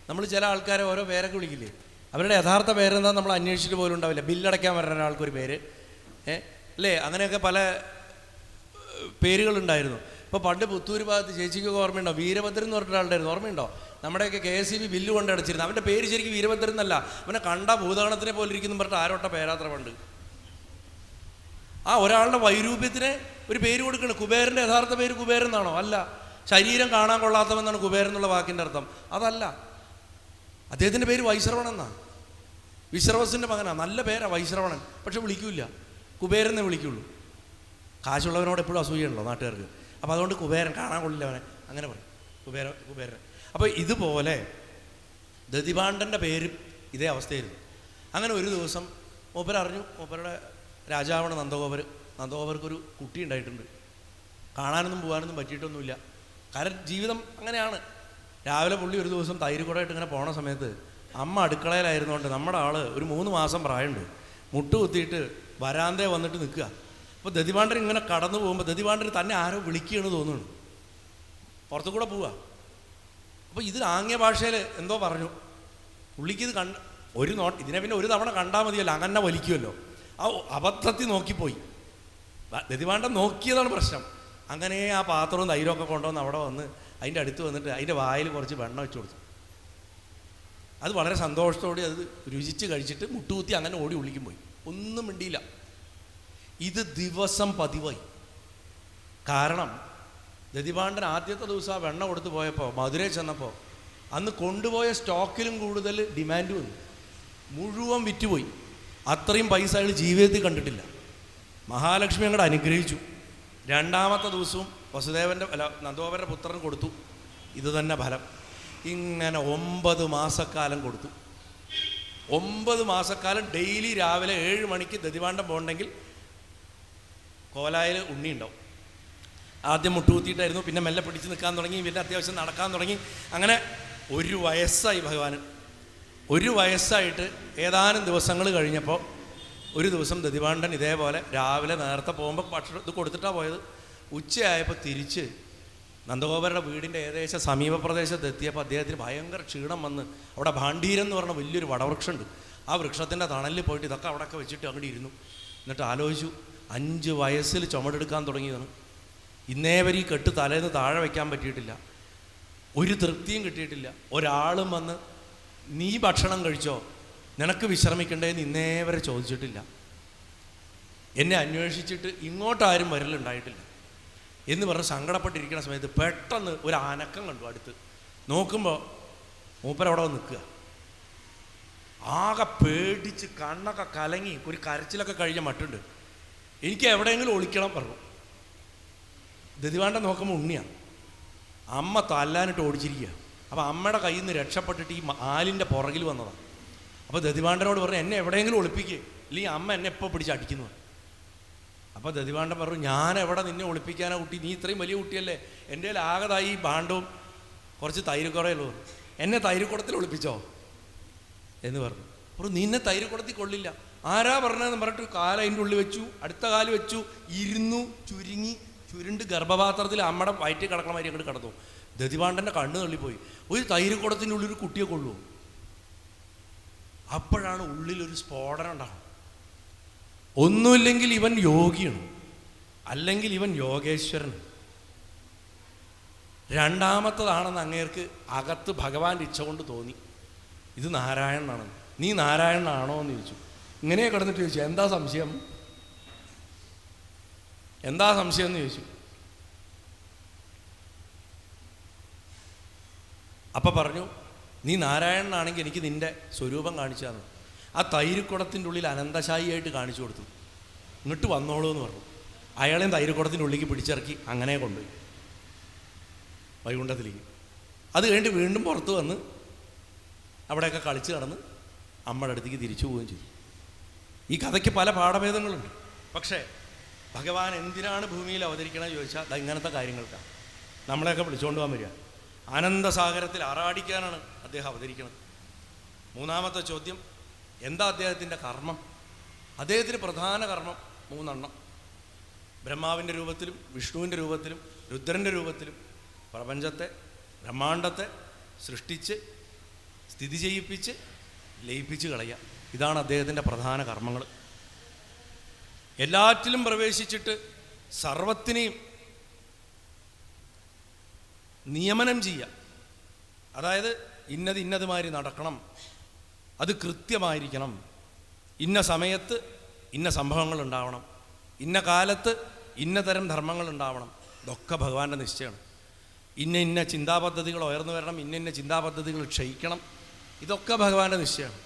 നമ്മൾ ചില ആൾക്കാരെ ഓരോ പേരൊക്കെ വിളിക്കില്ലേ, അവരുടെ യഥാർത്ഥ പേരെന്താ നമ്മൾ അന്വേഷിച്ചിട്ട് പോലും ഉണ്ടാവില്ല. ബില്ലടയ്ക്കാൻ വരുന്ന ഒരാൾക്കൊരു പേര്, അല്ലേ? അങ്ങനെയൊക്കെ പല പേരുകളുണ്ടായിരുന്നു. ഇപ്പോൾ പണ്ട് പുത്തൂർ ഭാഗത്ത് ചേച്ചിക്കൊക്കെ ഓർമ്മയുണ്ടോ? വീരഭദ്രൻ എന്ന് പറഞ്ഞ ഒരാളുണ്ടായിരുന്നു, ഓർമ്മയുണ്ടോ? നമ്മുടെയൊക്കെ KSEB ബില്ല് കൊണ്ട് അടച്ചിരുന്നു. അവൻ്റെ പേര് ശരിക്കും വീരഭദ്രൻ എന്നല്ല, അവനെ കണ്ട ഭൂതഗണത്തിനെ പോലെ ഇരിക്കുന്നു പറഞ്ഞിട്ട് ആരോട്ട പേരാത്ര പണ്ട്. ആ ഒരാളുടെ വൈരൂപ്യത്തിന് ഒരു പേര് കൊടുക്കണം. കുബേരൻ്റെ യഥാർത്ഥ പേര് കുബേരൻ എന്നാണോ? അല്ല. ശരീരം കാണാൻ കൊള്ളാത്തവെന്നാണ് കുബേരൻ എന്നുള്ള വാക്കിൻ്റെ അർത്ഥം. അതല്ല, അദ്ദേഹത്തിൻ്റെ പേര് വൈശ്രവണൻ എന്നാണ്. വിശ്രവസിൻ്റെ മകനാണ്. നല്ല പേരാണ് വൈശ്രവണൻ. പക്ഷെ വിളിക്കൂല, കുബേരനെ വിളിക്കുള്ളൂ. കാശുള്ളവനോട് എപ്പോഴും അസൂയുണ്ടല്ലോ നാട്ടുകാർക്ക്. അപ്പോൾ അതുകൊണ്ട് കുബേരൻ, കാണാൻ കൊള്ളില്ല അവനെ, അങ്ങനെ പറയും കുബേരൻ. അപ്പോൾ ഇതുപോലെ ദതിപാണ്ഡൻ്റെ പേരും ഇതേ അവസ്ഥയായിരുന്നു. അങ്ങനെ ഒരു ദിവസം മൂപ്പരറിഞ്ഞു, മൂപ്പരുടെ രാജാവാണ് നന്ദഗോപർക്കൊരു കുട്ടി ഉണ്ടായിട്ടുണ്ട്. കാണാനൊന്നും പോകാനൊന്നും പറ്റിയിട്ടൊന്നുമില്ല. കാരണം ജീവിതം അങ്ങനെയാണ്. രാവിലെ പുള്ളി ഒരു ദിവസം തൈര് കൂടായിട്ട് ഇങ്ങനെ പോണ സമയത്ത് അമ്മ അടുക്കളയിലായിരുന്നുകൊണ്ട് നമ്മുടെ ആൾ ഒരു 3 മാസം പ്രായമുണ്ട്, മുട്ട് കുത്തിയിട്ട് വരാന്തേ വന്നിട്ട് നിൽക്കുക. അപ്പോൾ ദതിപാണ്ഡൻ ഇങ്ങനെ കടന്നു പോകുമ്പോൾ ദതിപാണ്ഡന് തന്നെ ആരോ വിളിക്കുകയാണ് തോന്നുന്നു. പുറത്തു കൂടെ പോവുക. അപ്പോൾ ഇത് ആംഗ്യ ഭാഷയിൽ എന്തോ പറഞ്ഞു. പുള്ളിക്കിത് ഇതിനെ പിന്നെ ഒരു തവണ കണ്ടാൽ മതിയല്ലോ, അങ്ങനെ വലിക്കുമല്ലോ. ആ അബദ്ധത്തിൽ നോക്കിപ്പോയി. ദതിപാണ്ഡൻ നോക്കിയതാണ് പ്രശ്നം. അങ്ങനെ ആ പാത്രവും തൈരൊക്കെ കൊണ്ടുവന്ന് അവിടെ വന്ന് അതിൻ്റെ അടുത്ത് വന്നിട്ട് അതിൻ്റെ വായിൽ കുറച്ച് വെണ്ണ വെച്ച് കൊടുത്തു. അത് വളരെ സന്തോഷത്തോടെ അത് രുചിച്ച് കഴിച്ചിട്ട് മുട്ടുകുത്തി അങ്ങനെ ഓടി ഉള്ളിക്കും പോയി. ഒന്നും മിണ്ടിയില്ല. ഇത് ദിവസം പതിവായി. കാരണം ദതിപാണ്ഡൻ ആദ്യത്തെ ദിവസം ആ വെണ്ണ കൊടുത്ത് പോയപ്പോൾ മധുരയിൽ ചെന്നപ്പോൾ അന്ന് കൊണ്ടുപോയ സ്റ്റോക്കിലും കൂടുതൽ ഡിമാൻഡ് വന്നു. മുഴുവൻ വിറ്റുപോയി. അത്രയും പൈസ അയാൾ ജീവിതത്തിൽ കണ്ടിട്ടില്ല. മഹാലക്ഷ്മി അങ്ങോട്ട് അനുഗ്രഹിച്ചു. രണ്ടാമത്തെ ദിവസവും നന്ദഗോപരുടെ പുത്രൻ കൊടുത്തു. ഇത് തന്നെ ഫലം. ഇങ്ങനെ 9 മാസക്കാലം കൊടുത്തു. 9 മാസക്കാലം ഡെയിലി രാവിലെ 7 മണിക്ക് ദതിപാണ്ഡൻ പോകണമെങ്കിൽ കോലായിൽ ഉണ്ണി ഉണ്ടാവും. ആദ്യം മുട്ടുകുത്തിയിട്ടായിരുന്നു, പിന്നെ മെല്ലെ പിടിച്ച് നിൽക്കാൻ തുടങ്ങി, പിന്നെ അത്യാവശ്യം നടക്കാൻ തുടങ്ങി. അങ്ങനെ 1 വയസ്സായി ഭഗവാന്. 1 വയസ്സായിട്ട് ഏതാനും ദിവസങ്ങൾ കഴിഞ്ഞപ്പോൾ ഒരു ദിവസം ദതിപാണ്ഡൻ ഇതേപോലെ രാവിലെ നേരത്തെ പോകുമ്പോൾ ഭക്ഷണം ഇത് കൊടുത്തിട്ടാണ് പോയത്. ഉച്ചയായപ്പോൾ തിരിച്ച് നന്ദഗോപരുടെ വീടിൻ്റെ ഏകദേശം സമീപ പ്രദേശത്ത് എത്തിയപ്പോൾ അദ്ദേഹത്തിന് ഭയങ്കര ക്ഷീണം വന്ന് അവിടെ ഭാണ്ഡീരം എന്ന് പറഞ്ഞ വലിയൊരു വടവൃക്ഷമുണ്ട്. ആ വൃക്ഷത്തിൻ്റെ തണലിൽ പോയിട്ട് ഇതൊക്കെ അവിടെയൊക്കെ വെച്ചിട്ട് അങ്ങോട്ട് ഇരുന്നു. എന്നിട്ട് ആലോചിച്ചു, 5 വയസ്സിൽ ചുമടെടുക്കാൻ തുടങ്ങിയതാണ്. ഇന്നേ വരെ ഈ കെട്ട് തലേന്ന് താഴെ വയ്ക്കാൻ പറ്റിയിട്ടില്ല. ഒരു തൃപ്തിയും കിട്ടിയിട്ടില്ല. ഒരാളും വന്ന് നീ ഭക്ഷണം കഴിച്ചോ, നിനക്ക് വിശ്രമിക്കണ്ടേന്ന് ഇന്നേ വരെ ചോദിച്ചിട്ടില്ല. എന്നെ അന്വേഷിച്ചിട്ട് ഇങ്ങോട്ടാരും വരലുണ്ടായിട്ടില്ല എന്ന് പറഞ്ഞ് സങ്കടപ്പെട്ടിരിക്കുന്ന സമയത്ത് പെട്ടെന്ന് ഒരു അനക്കം കണ്ടു. അടുത്ത് നോക്കുമ്പോൾ മൂപ്പരവിടെ നിൽക്കുക. ആകെ പേടിച്ച് കണ്ണൊക്കെ കലങ്ങി ഒരു കരച്ചിലൊക്കെ കഴിഞ്ഞ മട്ടുണ്ട്. എനിക്ക് എവിടെയെങ്കിലും ഒളിക്കണം പറഞ്ഞു. ദതിവാണ്ട നോക്കുമ്പോൾ ഉണ്ണിയാണ്. അമ്മ തല്ലാനിട്ട് ഓടിച്ചിരിക്കുക. അപ്പോൾ അമ്മയുടെ കയ്യിൽ നിന്ന് രക്ഷപ്പെട്ടിട്ട് ഈ ആലിൻ്റെ പുറകിൽ വന്നതാണ്. അപ്പോൾ ദതിവാണ്ടനോട് പറഞ്ഞു, എന്നെ എവിടെയെങ്കിലും ഒളിപ്പിക്കുക, ഇല്ലെങ്കിൽ അമ്മ എന്നെ എപ്പോൾ പിടിച്ച് അടിക്കുന്നു. അപ്പോൾ ദതിവാണ്ടൻ പറഞ്ഞു, ഞാൻ എവിടെ നിന്നെ ഒളിപ്പിക്കാനാ കുട്ടി, നീ ഇത്രയും വലിയ കുട്ടിയല്ലേ, എൻ്റെ കയ്യിൽ ആകതായി ഭാണ്ഡവും കുറച്ച് തൈരുക്കുറയുള്ളൂ, എന്നെ തൈരുക്കുടത്തിൽ ഒളിപ്പിച്ചോ എന്ന് പറഞ്ഞു. നിന്നെ തൈരുക്കുടത്തിൽ കൊള്ളില്ല. ആരാ പറഞ്ഞതെന്ന് പറഞ്ഞിട്ട് കാല് അതിൻ്റെ ഉള്ളിൽ വെച്ചു, അടുത്ത കാല് വെച്ചു, ഇരുന്നു, ചുരുണ്ട് ഗർഭപാത്രത്തിൽ അമ്മയുടെ വയറ്റിൽ കിടക്കണ മാതിരി അങ്ങോട്ട് കിടന്നു. ദതിവാണ്ടൻ്റെ കണ്ണ് തള്ളിപ്പോയി. ഒരു തൈരുക്കുടത്തിൻ്റെ ഉള്ളിൽ ഒരു കുട്ടിയെ കൊള്ളുമോ? അപ്പോഴാണ് ഉള്ളിലൊരു സ്ഫോടനം ഉണ്ടാകും. ഒന്നുമില്ലെങ്കിൽ ഇവൻ യോഗിയാണ്, അല്ലെങ്കിൽ ഇവൻ യോഗേശ്വരൻ. രണ്ടാമത്തതാണെന്ന് അങ്ങേർക്ക് അകത്ത് ഭഗവാന്റെ ഇച്ഛ കൊണ്ട് തോന്നി, ഇത് നാരായണനാണ്. നീ നാരായണനാണോ എന്ന് ചോദിച്ചു. ഇങ്ങനെ കിടന്നിട്ട് ചോദിച്ചു, എന്താ സംശയം എന്ന് ചോദിച്ചു. അപ്പം പറഞ്ഞു, നീ നാരായണനാണെങ്കിൽ എനിക്ക് നിൻ്റെ സ്വരൂപം കാണിച്ചു തന്നു. ആ തൈരുക്കുടത്തിൻ്റെ ഉള്ളിൽ അനന്തശായിയായിട്ട് കാണിച്ചു കൊടുത്തു. ഇങ്ങോട്ട് വന്നോളൂ എന്ന് പറഞ്ഞു. അയാളെയും തൈരുക്കുടത്തിൻ്റെ ഉള്ളിലേക്ക് പിടിച്ചിറക്കി അങ്ങനെ കൊണ്ടുപോയി വൈകുണ്ഠത്തിലേക്ക്. അത് കഴിഞ്ഞിട്ട് വീണ്ടും പുറത്ത് വന്ന് അവിടെയൊക്കെ കളിച്ച് നടന്ന് അമ്മയുടെ അടുത്തേക്ക് തിരിച്ചു പോവുകയും ചെയ്തു. ഈ കഥയ്ക്ക് പല പാഠഭേദങ്ങളുണ്ട്. പക്ഷേ ഭഗവാൻ എന്തിനാണ് ഭൂമിയിൽ അവതരിക്കണമെന്ന് ചോദിച്ചാൽ അത് ഇങ്ങനത്തെ കാര്യങ്ങൾക്കാണ്. നമ്മളെയൊക്കെ വിളിച്ചുകൊണ്ട് പോകാൻ വരിക. ആനന്ദസാഗരത്തിൽ ആറാടിക്കാനാണ് അദ്ദേഹം അവതരിക്കുന്നത്. മൂന്നാമത്തെ ചോദ്യം, എന്താ അദ്ദേഹത്തിൻ്റെ കർമ്മം? അദ്ദേഹത്തിന് പ്രധാന കർമ്മം 3 എണ്ണം. ബ്രഹ്മാവിൻ്റെ രൂപത്തിലും വിഷ്ണുവിൻ്റെ രൂപത്തിലും രുദ്രൻ്റെ രൂപത്തിലും പ്രപഞ്ചത്തെ, ബ്രഹ്മാണ്ടത്തെ സൃഷ്ടിച്ച് സ്ഥിതി ചെയ്യിപ്പിച്ച് ലയിപ്പിച്ച് കളയുക. ഇതാണ് അദ്ദേഹത്തിൻ്റെ പ്രധാന കർമ്മങ്ങൾ. എല്ലാറ്റിലും പ്രവേശിച്ചിട്ട് സർവത്തിനെയും നിയമനം ചെയ്യുക. അതായത് ഇന്നതുമാതിരി നടക്കണം, അത് കൃത്യമായിരിക്കണം, ഇന്ന സമയത്ത് ഇന്ന സംഭവങ്ങൾ ഉണ്ടാവണം, ഇന്ന കാലത്ത് ഇന്ന തരം ധർമ്മങ്ങൾ ഉണ്ടാവണം. ഇതൊക്കെ ഭഗവാന്റെ നിശ്ചയമാണ്. ഇന്ന ചിന്താപദ്ധതികൾ ഉയർന്നു വരണം, ഇന്ന ചിന്താപദ്ധതികൾ ക്ഷയിക്കണം. ഇതൊക്കെ ഭഗവാന്റെ നിശ്ചയമാണ്.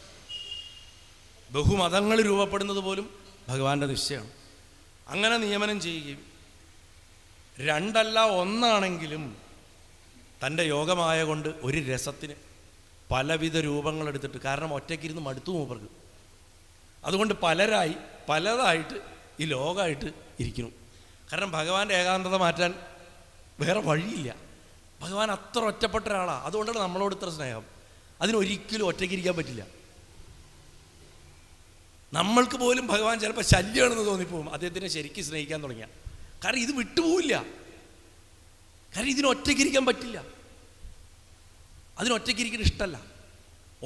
ബഹുമതങ്ങൾ രൂപപ്പെടുന്നത് പോലും ഭഗവാന്റെ നിശ്ചയമാണ്. അങ്ങനെ നിയമനം ചെയ്യുകയും 2 അല്ല 1 ആണെങ്കിലും തൻ്റെ യോഗമായ കൊണ്ട് ഒരു രസത്തിന് പലവിധ രൂപങ്ങളെടുത്തിട്ട്, കാരണം ഒറ്റയ്ക്കിരുന്ന് മടുത്തു മൂപ്പർക്ക്, അതുകൊണ്ട് പലതായിട്ട് ഈ ലോകമായിട്ട് ഇരിക്കുന്നു. കാരണം ഭഗവാന്റെ ഏകാന്തത മാറ്റാൻ വേറെ വഴിയില്ല. ഭഗവാൻ അത്ര ഒറ്റപ്പെട്ട ഒരാളാണ്. അതുകൊണ്ടാണ് നമ്മളോട് ഇത്ര സ്നേഹം. അതിനൊരിക്കലും ഒറ്റയ്ക്കിരിക്കാൻ പറ്റില്ല. നമ്മൾക്ക് പോലും ഭഗവാൻ ചിലപ്പോൾ ശല്യമാണെന്ന് തോന്നിപ്പോവും അദ്ദേഹത്തിനെ ശരിക്കും സ്നേഹിക്കാൻ തുടങ്ങിയ. കാരണം ഇത് വിട്ടുപോവില്ല. കാരണം ഇതിനൊറ്റയ്ക്കിരിക്കാൻ പറ്റില്ല. അതിനൊറ്റയ്ക്കിരിക്കുന്ന ഇഷ്ടമല്ല.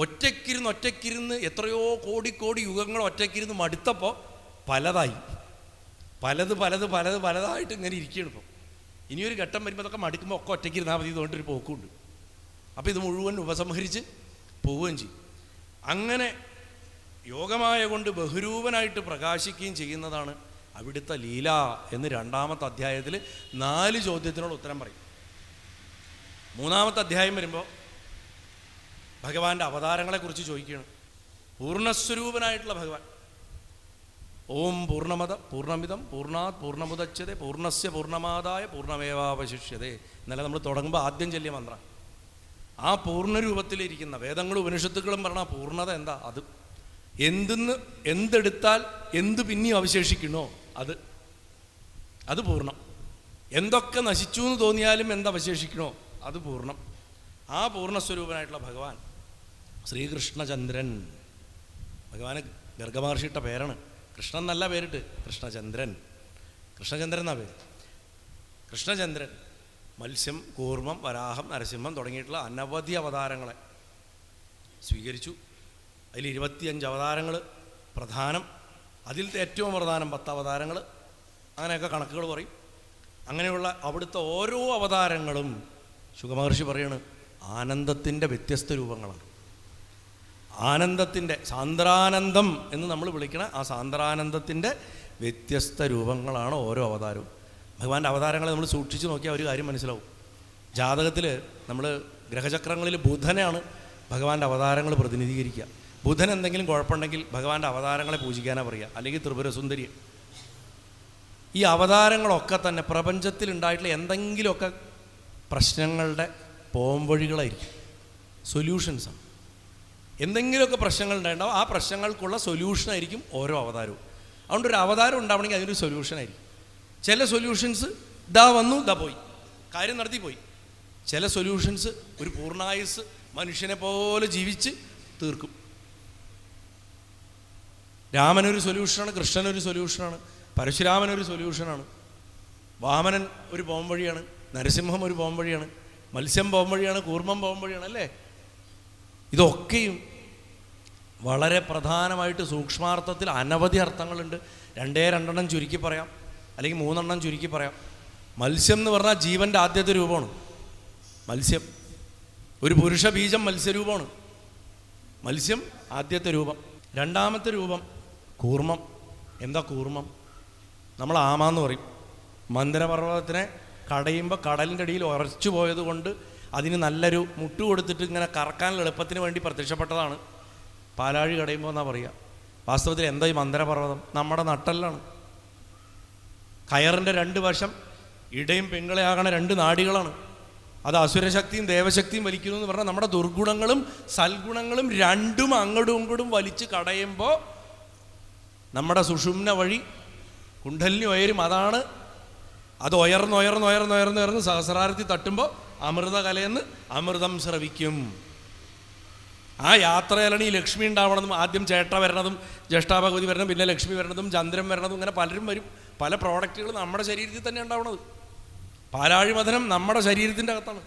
ഒറ്റയ്ക്കിരുന്ന് എത്രയോ കോടി യുഗങ്ങൾ ഒറ്റയ്ക്കിരുന്ന് മടുത്തപ്പോൾ പലതായിട്ട് ഇങ്ങനെ ഇരിക്കുകയാണ്. ഇപ്പോൾ ഇനിയൊരു ഘട്ടം വരുമ്പോൾ അതൊക്കെ മടുക്കുമ്പോൾ ഒക്കെ ഒറ്റയ്ക്കിരുന്നാൽ മതി ഇതുകൊണ്ടൊരു പോക്കുണ്ട്. അപ്പോൾ ഇത് മുഴുവൻ ഉപസംഹരിച്ച് പോവുകയും ചെയ്യും. അങ്ങനെ യോഗമായ കൊണ്ട് ബഹുരൂപനായിട്ട് പ്രകാശിക്കുകയും ചെയ്യുന്നതാണ് അവിടുത്തെ ലീല എന്ന് 2-ാമത്തെ അധ്യായത്തിൽ 4 ചോദ്യത്തിനോട് ഉത്തരം പറയും. 3-ാമത്തെ അധ്യായം വരുമ്പോൾ ഭഗവാന്റെ അവതാരങ്ങളെക്കുറിച്ച് ചോദിക്കുകയാണ്. പൂർണ്ണസ്വരൂപനായിട്ടുള്ള ഭഗവാൻ, ഓം പൂർണ്ണമത പൂർണ്ണമിതം പൂർണ്ണാത് പൂർണ്ണമുദച്യതേ പൂർണ്ണസ്യ പൂർണ്ണമാദായ പൂർണ്ണമേവാവശിഷ്യതേ. ഇന്നലെ നമ്മൾ തുടങ്ങുമ്പോൾ ആദ്യം ചൊല്ലിയ മന്ത്രം. ആ പൂർണ്ണരൂപത്തിലിരിക്കുന്ന വേദങ്ങളും ഉപനിഷത്തുക്കളും പറഞ്ഞ പൂർണ്ണത എന്താ? എന്തെടുത്താൽ എന്ത് പിന്നെയും അവശേഷിക്കണോ അത് പൂർണ്ണം. എന്തൊക്കെ നശിച്ചു എന്ന് തോന്നിയാലും എന്തവശേഷിക്കണോ അത് പൂർണ്ണം. ആ പൂർണ്ണസ്വരൂപനായിട്ടുള്ള ഭഗവാൻ ശ്രീകൃഷ്ണചന്ദ്രൻ. ഭഗവാന് ഗർഗമഹർഷിയിട്ട പേരാണ്. കൃഷ്ണൻ എന്നല്ല പേരിട്ട്, കൃഷ്ണചന്ദ്രൻ എന്നാ പേര്. കൃഷ്ണചന്ദ്രൻ മത്സ്യം, കൂർമ്മം, വരാഹം, നരസിംഹം തുടങ്ങിയിട്ടുള്ള അനവധി അവതാരങ്ങളെ സ്വീകരിച്ചു. അതിൽ 25 അവതാരങ്ങൾ പ്രധാനം. അതിലത്തെ ഏറ്റവും പ്രധാനം 10 അവതാരങ്ങൾ. അങ്ങനെയൊക്കെ കണക്കുകൾ പറയും. അങ്ങനെയുള്ള അവിടുത്തെ ഓരോ അവതാരങ്ങളും ശുകമഹർഷി പറയാണ് ആനന്ദത്തിൻ്റെ വ്യത്യസ്ത രൂപങ്ങളാണ്. ആനന്ദത്തിൻ്റെ സാന്ദ്രാനന്ദം എന്ന് നമ്മൾ വിളിക്കണ ആ സാന്ദ്രാനന്ദത്തിൻ്റെ വ്യത്യസ്ത രൂപങ്ങളാണ് ഓരോ അവതാരവും. ഭഗവാന്റെ അവതാരങ്ങളെ നമ്മൾ സൂക്ഷിച്ച് നോക്കിയാൽ ഒരു കാര്യം മനസ്സിലാവും. ജാതകത്തിൽ നമ്മൾ ഗ്രഹചക്രങ്ങളിൽ ബുധനാണ് ഭഗവാന്റെ അവതാരങ്ങൾ പ്രതിനിധീകരിക്കുക. ബുധൻ എന്തെങ്കിലും കുഴപ്പമുണ്ടെങ്കിൽ ഭഗവാന്റെ അവതാരങ്ങളെ പൂജിക്കാനാണ് പറയുക, അല്ലെങ്കിൽ ത്രിപുരസുന്ദരി. ഈ അവതാരങ്ങളൊക്കെ തന്നെ പ്രപഞ്ചത്തിൽ ഉണ്ടായിട്ടുള്ള എന്തെങ്കിലുമൊക്കെ പ്രശ്നങ്ങളുടെ പോംവഴികളായിരിക്കും, സൊല്യൂഷൻസാണ്. എന്തെങ്കിലുമൊക്കെ പ്രശ്നങ്ങൾ ഉണ്ടായിട്ടുണ്ടാവും, ആ പ്രശ്നങ്ങൾക്കുള്ള സൊല്യൂഷനായിരിക്കും ഓരോ അവതാരവും. അതുകൊണ്ട് ഒരു അവതാരം ഉണ്ടാവണമെങ്കിൽ അതിനൊരു സൊല്യൂഷനായിരിക്കും. ചില സൊല്യൂഷൻസ് ഇതാ വന്നു ഇതാ പോയി, കാര്യം നടത്തി പോയി. ചില സൊല്യൂഷൻസ് ഒരു പൂർണ്ണായുസ് മനുഷ്യനെ പോലെ ജീവിച്ച് തീർക്കും. രാമനൊരു സൊല്യൂഷനാണ്, കൃഷ്ണനൊരു സൊല്യൂഷനാണ്, പരശുരാമനൊരു സൊല്യൂഷനാണ്, വാമനൻ ഒരു പോംവഴിയാണ്, നരസിംഹം ഒരു പോംവഴിയാണ്, മത്സ്യം പോംവഴിയാണ്, കൂർമ്മം പോംവഴിയാണ് അല്ലേ. ഇതൊക്കെയും വളരെ പ്രധാനമായിട്ട് സൂക്ഷ്മാർത്ഥത്തിൽ അനവധി അർത്ഥങ്ങളുണ്ട്. രണ്ടെണ്ണം ചുരുക്കി പറയാം, അല്ലെങ്കിൽ 3 ചുരുക്കി പറയാം. മത്സ്യം എന്ന് പറഞ്ഞാൽ ജീവൻ്റെ ആദ്യത്തെ രൂപമാണ് മത്സ്യം. ഒരു പുരുഷ ബീജം മത്സ്യരൂപമാണ് മത്സ്യം, ആദ്യത്തെ രൂപം. രണ്ടാമത്തെ രൂപം കൂർമ്മം. എന്താ കൂർമ്മം? നമ്മൾ ആമാന്ന് പറയും. മന്ദരപർവ്വതത്തിനെ കടയുമ്പോൾ കടലിൻ്റെ അടിയിൽ ഉറച്ചു പോയത് കൊണ്ട് അതിന് നല്ലൊരു മുട്ട് കൊടുത്തിട്ട് ഇങ്ങനെ കറക്കാനുള്ള എളുപ്പത്തിന് വേണ്ടി പ്രത്യക്ഷപ്പെട്ടതാണ്. പാലാഴി കടയുമ്പോൾ എന്നാ പറയുക. വാസ്തവത്തിൽ എന്താ ഈ മന്ദരപർവ്വതം? നമ്മുടെ നട്ടെല്ലാണ്. കയറിൻ്റെ 2 വശം ഇടയും പിങ്കളയാകണ 2 നാഡികളാണ്. അത് അസുരശക്തിയും ദേവശക്തിയും വലിക്കുന്നു എന്ന് പറഞ്ഞാൽ നമ്മുടെ ദുർഗുണങ്ങളും സൽഗുണങ്ങളും രണ്ടും അങ്ങോട്ടും ഇങ്ങോട്ടും വലിച്ച് കടയുമ്പോൾ നമ്മുടെ സുഷുമ്ന വഴി കുണ്ഡലിനി ഉയരും. അതാണ് അത് ഉയർന്ന് സഹസ്രാരത്തിൽ തട്ടുമ്പോൾ അമൃത കലയെന്ന് അമൃതം സ്രവിക്കും. ആ യാത്രയിലാണ് ഈ ലക്ഷ്മി ഉണ്ടാവണമെന്നും ആദ്യം ചേട്ട വരണതും ജ്യേഷ്ഠാഭഗവതി വരണം, പിന്നെ ലക്ഷ്മി വരണതും ചന്ദ്രൻ വരണതും, ഇങ്ങനെ പലരും വരും. പല പ്രോഡക്റ്റുകൾ നമ്മുടെ ശരീരത്തിൽ തന്നെ ഉണ്ടാവണത്. പാലാഴി മഥനം നമ്മുടെ ശരീരത്തിൻ്റെ അകത്താണ്.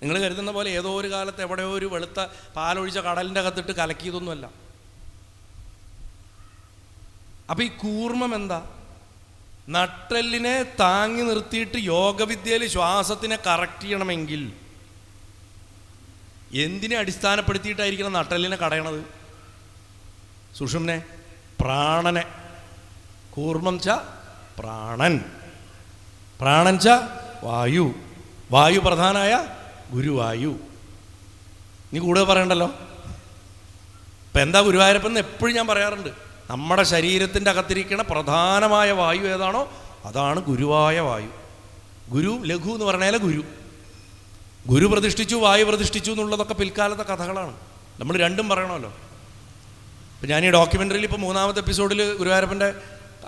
നിങ്ങൾ കരുതുന്ന പോലെ ഏതോ ഒരു കാലത്ത് എവിടെയോ ഒരു വെളുത്ത പാലൊഴിച്ച കടലിൻ്റെ അകത്തിട്ട് കലക്കിയതൊന്നുമല്ല. അപ്പം ഈ കൂർമ്മം എന്താ? നട്ടെല്ലിനെ താങ്ങി നിർത്തിയിട്ട് യോഗവിദ്യയിൽ ശ്വാസത്തിനെ കറക്റ്റ് ചെയ്യണമെങ്കിൽ എന്തിനെ അടിസ്ഥാനപ്പെടുത്തിയിട്ടായിരിക്കണം നട്ടെല്ലിനെ കടയണത്? സുഷുമ്നെ, പ്രാണനെ. കൂർമ്മം ച പ്രാണൻ, പ്രാണൻ ച വായു, വായു പ്രധാനായ ഗുരുവായു. നീ കൂടുതൽ പറയണ്ടല്ലോ. ഇപ്പം എന്താ ഗുരുവായൂരപ്പൻ എപ്പോഴും ഞാൻ പറയാറുണ്ട്. നമ്മുടെ ശരീരത്തിൻ്റെ അകത്തിരിക്കുന്ന പ്രധാനമായ വായു ഏതാണോ അതാണ് ഗുരുവായ വായു. ഗുരു ലഘു എന്ന് പറഞ്ഞാൽ ഗുരു പ്രതിഷ്ഠിച്ചു വായു പ്രതിഷ്ഠിച്ചു എന്നുള്ളതൊക്കെ പിൽക്കാലത്തെ കഥകളാണ്. നമ്മൾ രണ്ടും പറയണമല്ലോ. ഇപ്പം ഞാൻ ഈ ഡോക്യുമെൻ്ററിയിൽ ഇപ്പോൾ 3ാമത്തെ എപ്പിസോഡിൽ ഗുരുവായൂരപ്പൻ്റെ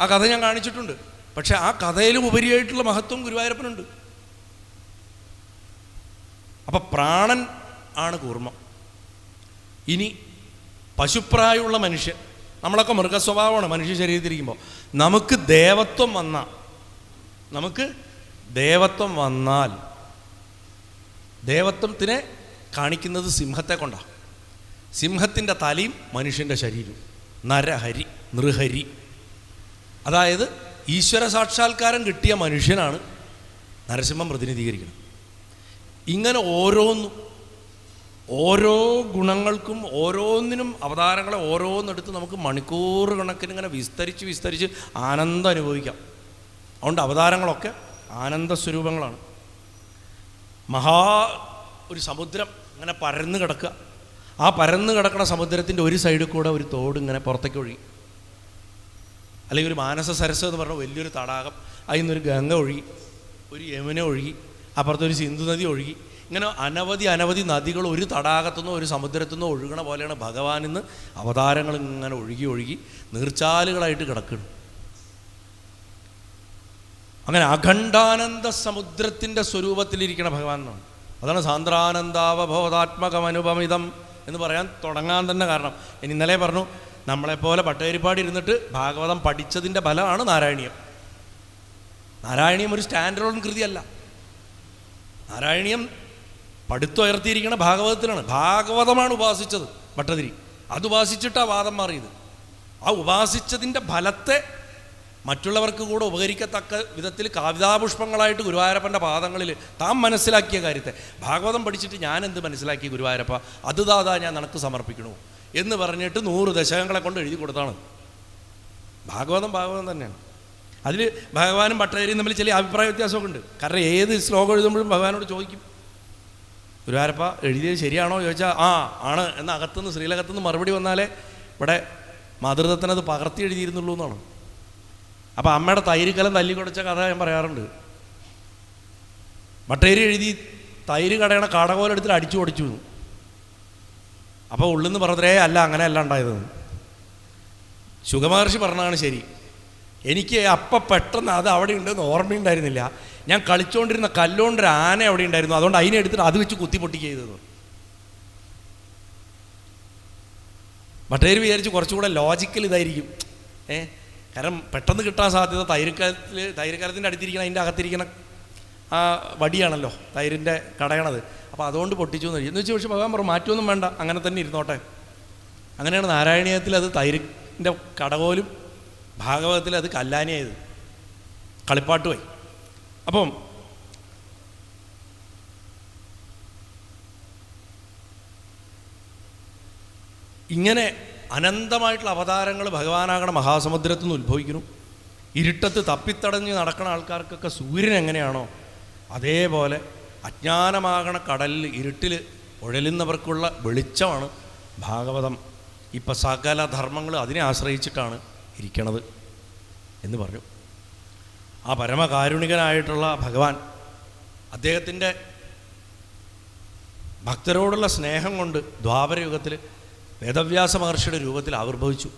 ആ കഥ ഞാൻ കാണിച്ചിട്ടുണ്ട്. പക്ഷെ ആ കഥയിലും ഉപരിയായിട്ടുള്ള മഹത്വം ഗുരുവായൂരപ്പനുണ്ട്. അപ്പം പ്രാണൻ ആണ് കൂർമ്മം. ഇനി പശുപ്രായമുള്ള മനുഷ്യൻ, നമ്മളൊക്കെ മൃഗസ്വഭാവമാണ് മനുഷ്യ ശരീരത്തിരിക്കുമ്പോൾ. നമുക്ക് ദേവത്വം വന്നാൽ ദേവത്വത്തിനെ കാണിക്കുന്നത് സിംഹത്തെ കൊണ്ടാണ്. സിംഹത്തിൻ്റെ തലയും മനുഷ്യൻ്റെ ശരീരവും. നരഹരി, നൃഹരി, അതായത് ഈശ്വര സാക്ഷാത്കാരം കിട്ടിയ മനുഷ്യനാണ് നരസിംഹം പ്രതിനിധീകരിക്കുന്നത്. ഇങ്ങനെ ഓരോ ഗുണങ്ങൾക്കും ഓരോന്നിനും അവതാരങ്ങളെ ഓരോന്നെടുത്ത് നമുക്ക് മണിക്കൂർ കണക്കിന് ഇങ്ങനെ വിസ്തരിച്ച് ആനന്ദം അനുഭവിക്കാം. അതുകൊണ്ട് അവതാരങ്ങളൊക്കെ ആനന്ദസ്വരൂപങ്ങളാണ്. ഒരു സമുദ്രം ഇങ്ങനെ പരന്ന് കിടക്കുക. ആ പരന്ന് കിടക്കുന്ന സമുദ്രത്തിൻ്റെ ഒരു സൈഡിൽ കൂടെ ഒരു തോട് ഇങ്ങനെ പുറത്തേക്ക് ഒഴുകി, അല്ലെങ്കിൽ ഒരു മാനസ സരസ് എന്ന് പറഞ്ഞ വലിയൊരു തടാകം, അതിൽ നിന്നൊരു ഗംഗ ഒഴുകി, ഒരു യമുന ഒഴുകി, അപ്പുറത്തൊരു സിന്ധു നദി ഒഴുകി. ഇങ്ങനെ അനവധി നദികൾ ഒരു തടാകത്തുനിന്നോ ഒരു സമുദ്രത്തുനിന്നോ ഒഴുകണ പോലെയാണ് ഭഗവാൻ ഇന്ന് അവതാരങ്ങൾ ഇങ്ങനെ ഒഴുകി നീർച്ചാലുകളായിട്ട് കിടക്കണം. അങ്ങനെ അഖണ്ഡാനന്ദ സമുദ്രത്തിൻ്റെ സ്വരൂപത്തിലിരിക്കണ ഭഗവാൻ എന്നാണ്. അതാണ് സാന്ദ്രാനന്ദാവബോധാത്മകമനുപമിതം എന്ന് പറയാൻ തുടങ്ങാൻ തന്നെ കാരണം. ഇന്നലെ പറഞ്ഞു, നമ്മളെപ്പോലെ പട്ടേരിപ്പാടി ഇരുന്നിട്ട് ഭാഗവതം പഠിച്ചതിൻ്റെ ഫലമാണ് നാരായണീയം. നാരായണീയം ഒരു സ്റ്റാൻഡ് അലോൺ കൃതിയല്ല. നാരായണീയം പടുത്തുയർത്തിയിരിക്കണ ഭാഗവതത്തിലാണ്. ഭാഗവതമാണ് ഉപാസിച്ചത് ഭട്ടതിരി. അത് ഉപാസിച്ചിട്ടാണ് വാദം മാറിയത്. ആ ഉപാസിച്ചതിൻ്റെ ഫലത്തെ മറ്റുള്ളവർക്ക് കൂടെ ഉപകരിക്കത്തക്ക വിധത്തിൽ കാവിതാപുഷ്പങ്ങളായിട്ട് ഗുരുവായൂരപ്പൻ്റെ പാദങ്ങളിൽ താൻ മനസ്സിലാക്കിയ കാര്യത്തെ ഭാഗവതം പഠിച്ചിട്ട് ഞാൻ എന്ത് മനസ്സിലാക്കി ഗുരുവായൂരപ്പ, അത് ദാതാ ഞാൻ നിനക്ക് സമർപ്പിക്കണു എന്ന് പറഞ്ഞിട്ട് 100 ദശകങ്ങളെ കൊണ്ട് എഴുതി കൊടുത്താണ്. ഭാഗവതം തന്നെയാണ്. അതിൽ ഭഗവാനും ഭട്ടതിരിയും തമ്മിൽ ചില അഭിപ്രായ വ്യത്യാസമൊക്കെ ഉണ്ട്. കാരണം ഏത് ശ്ലോകം എഴുതുമ്പോഴും ഭഗവാനോട് ചോദിക്കും, ഗുരുവായൂരപ്പ എഴുതിയത് ശരിയാണോ ചോദിച്ചാൽ ആണ് എന്ന അകത്തുനിന്ന് ശ്രീലകത്തുനിന്ന് മറുപടി വന്നാലേ ഇവിടെ മാതൃദത്തനത് പകർത്തി എഴുതിയിരുന്നുള്ളൂ എന്നാണ്. അപ്പോൾ അമ്മയുടെ തൈര് തല്ലിക്കൊടച്ച കഥ ഞാൻ പറയാറുണ്ട്. ഭട്ടതിരി എഴുതി തൈര് കടയണ കാടകോലെടുത്തിട്ട് അടിച്ചു ഓടിച്ചു. അപ്പോൾ ഉള്ളിൽ നിന്ന് പറഞ്ഞതേ അല്ല, അങ്ങനെയല്ല ഉണ്ടായതെന്ന്. ശുഗമഹർഷി പറഞ്ഞതാണ് ശരി. എനിക്ക് അപ്പം പെട്ടെന്ന് അത് അവിടെ ഉണ്ടെന്ന് ഓർമ്മയുണ്ടായിരുന്നില്ല. ഞാൻ കളിച്ചുകൊണ്ടിരുന്ന കല്ലുകൊണ്ടൊരു ആന അവിടെ ഉണ്ടായിരുന്നു, അതുകൊണ്ട് അതിനെ എടുത്തിട്ട് അത് വെച്ച് കുത്തി പൊട്ടിക്കുക ചെയ്തത്. ഭട്ടതിരി വിചാരിച്ച് കുറച്ചുകൂടെ ലോജിക്കൽ ഇതായിരിക്കും. കാരണം പെട്ടെന്ന് കിട്ടാൻ സാധ്യത തൈരക്കാലത്തിൻ്റെ അടുത്തിരിക്കണം, അതിൻ്റെ അകത്തിരിക്കണ ആ വടിയാണല്ലോ തൈരിൻ്റെ കടയണത്. അപ്പോൾ അതുകൊണ്ട് പൊട്ടിച്ചു എന്ന് വെച്ചാൽ പക്ഷേ ഭഗവാൻ പറഞ്ഞു മാറ്റമൊന്നും വേണ്ട, അങ്ങനെ തന്നെ ഇരുന്നോട്ടെ. അങ്ങനെയാണ് നാരായണീയത്തിൽ അത് തൈരിൻ്റെ കടകോലും ഭാഗവതത്തിൽ അത് കല്ലാനിയായത്, കളിപ്പാട്ടുമായി. അപ്പം ഇങ്ങനെ അനന്തമായിട്ടുള്ള അവതാരങ്ങൾ ഭഗവാനാകണ മഹാസമുദ്രത്തിൽ നിന്ന് ഉത്ഭവിക്കുന്നു. ഇരുട്ടത്ത് തപ്പിത്തടഞ്ഞ് നടക്കുന്ന ആൾക്കാർക്കൊക്കെ സൂര്യൻ എങ്ങനെയാണോ അതേപോലെ അജ്ഞാനമാകണ കടലിൽ ഇരുട്ടിൽ ഉഴലുന്നവർക്കുള്ള വെളിച്ചമാണ് ഭാഗവതം. ഇപ്പം സകല ധർമ്മങ്ങൾ അതിനെ ആശ്രയിച്ചിട്ടാണ് ഇരിക്കണത് എന്ന് പറഞ്ഞു. ആ പരമകാരുണികനായിട്ടുള്ള ഭഗവാൻ അദ്ദേഹത്തിൻ്റെ ഭക്തരോടുള്ള സ്നേഹം കൊണ്ട് ദ്വാപരയുഗത്തിൽ വേദവ്യാസ മഹർഷിയുടെ രൂപത്തിൽ ആവിർഭവിച്ചു.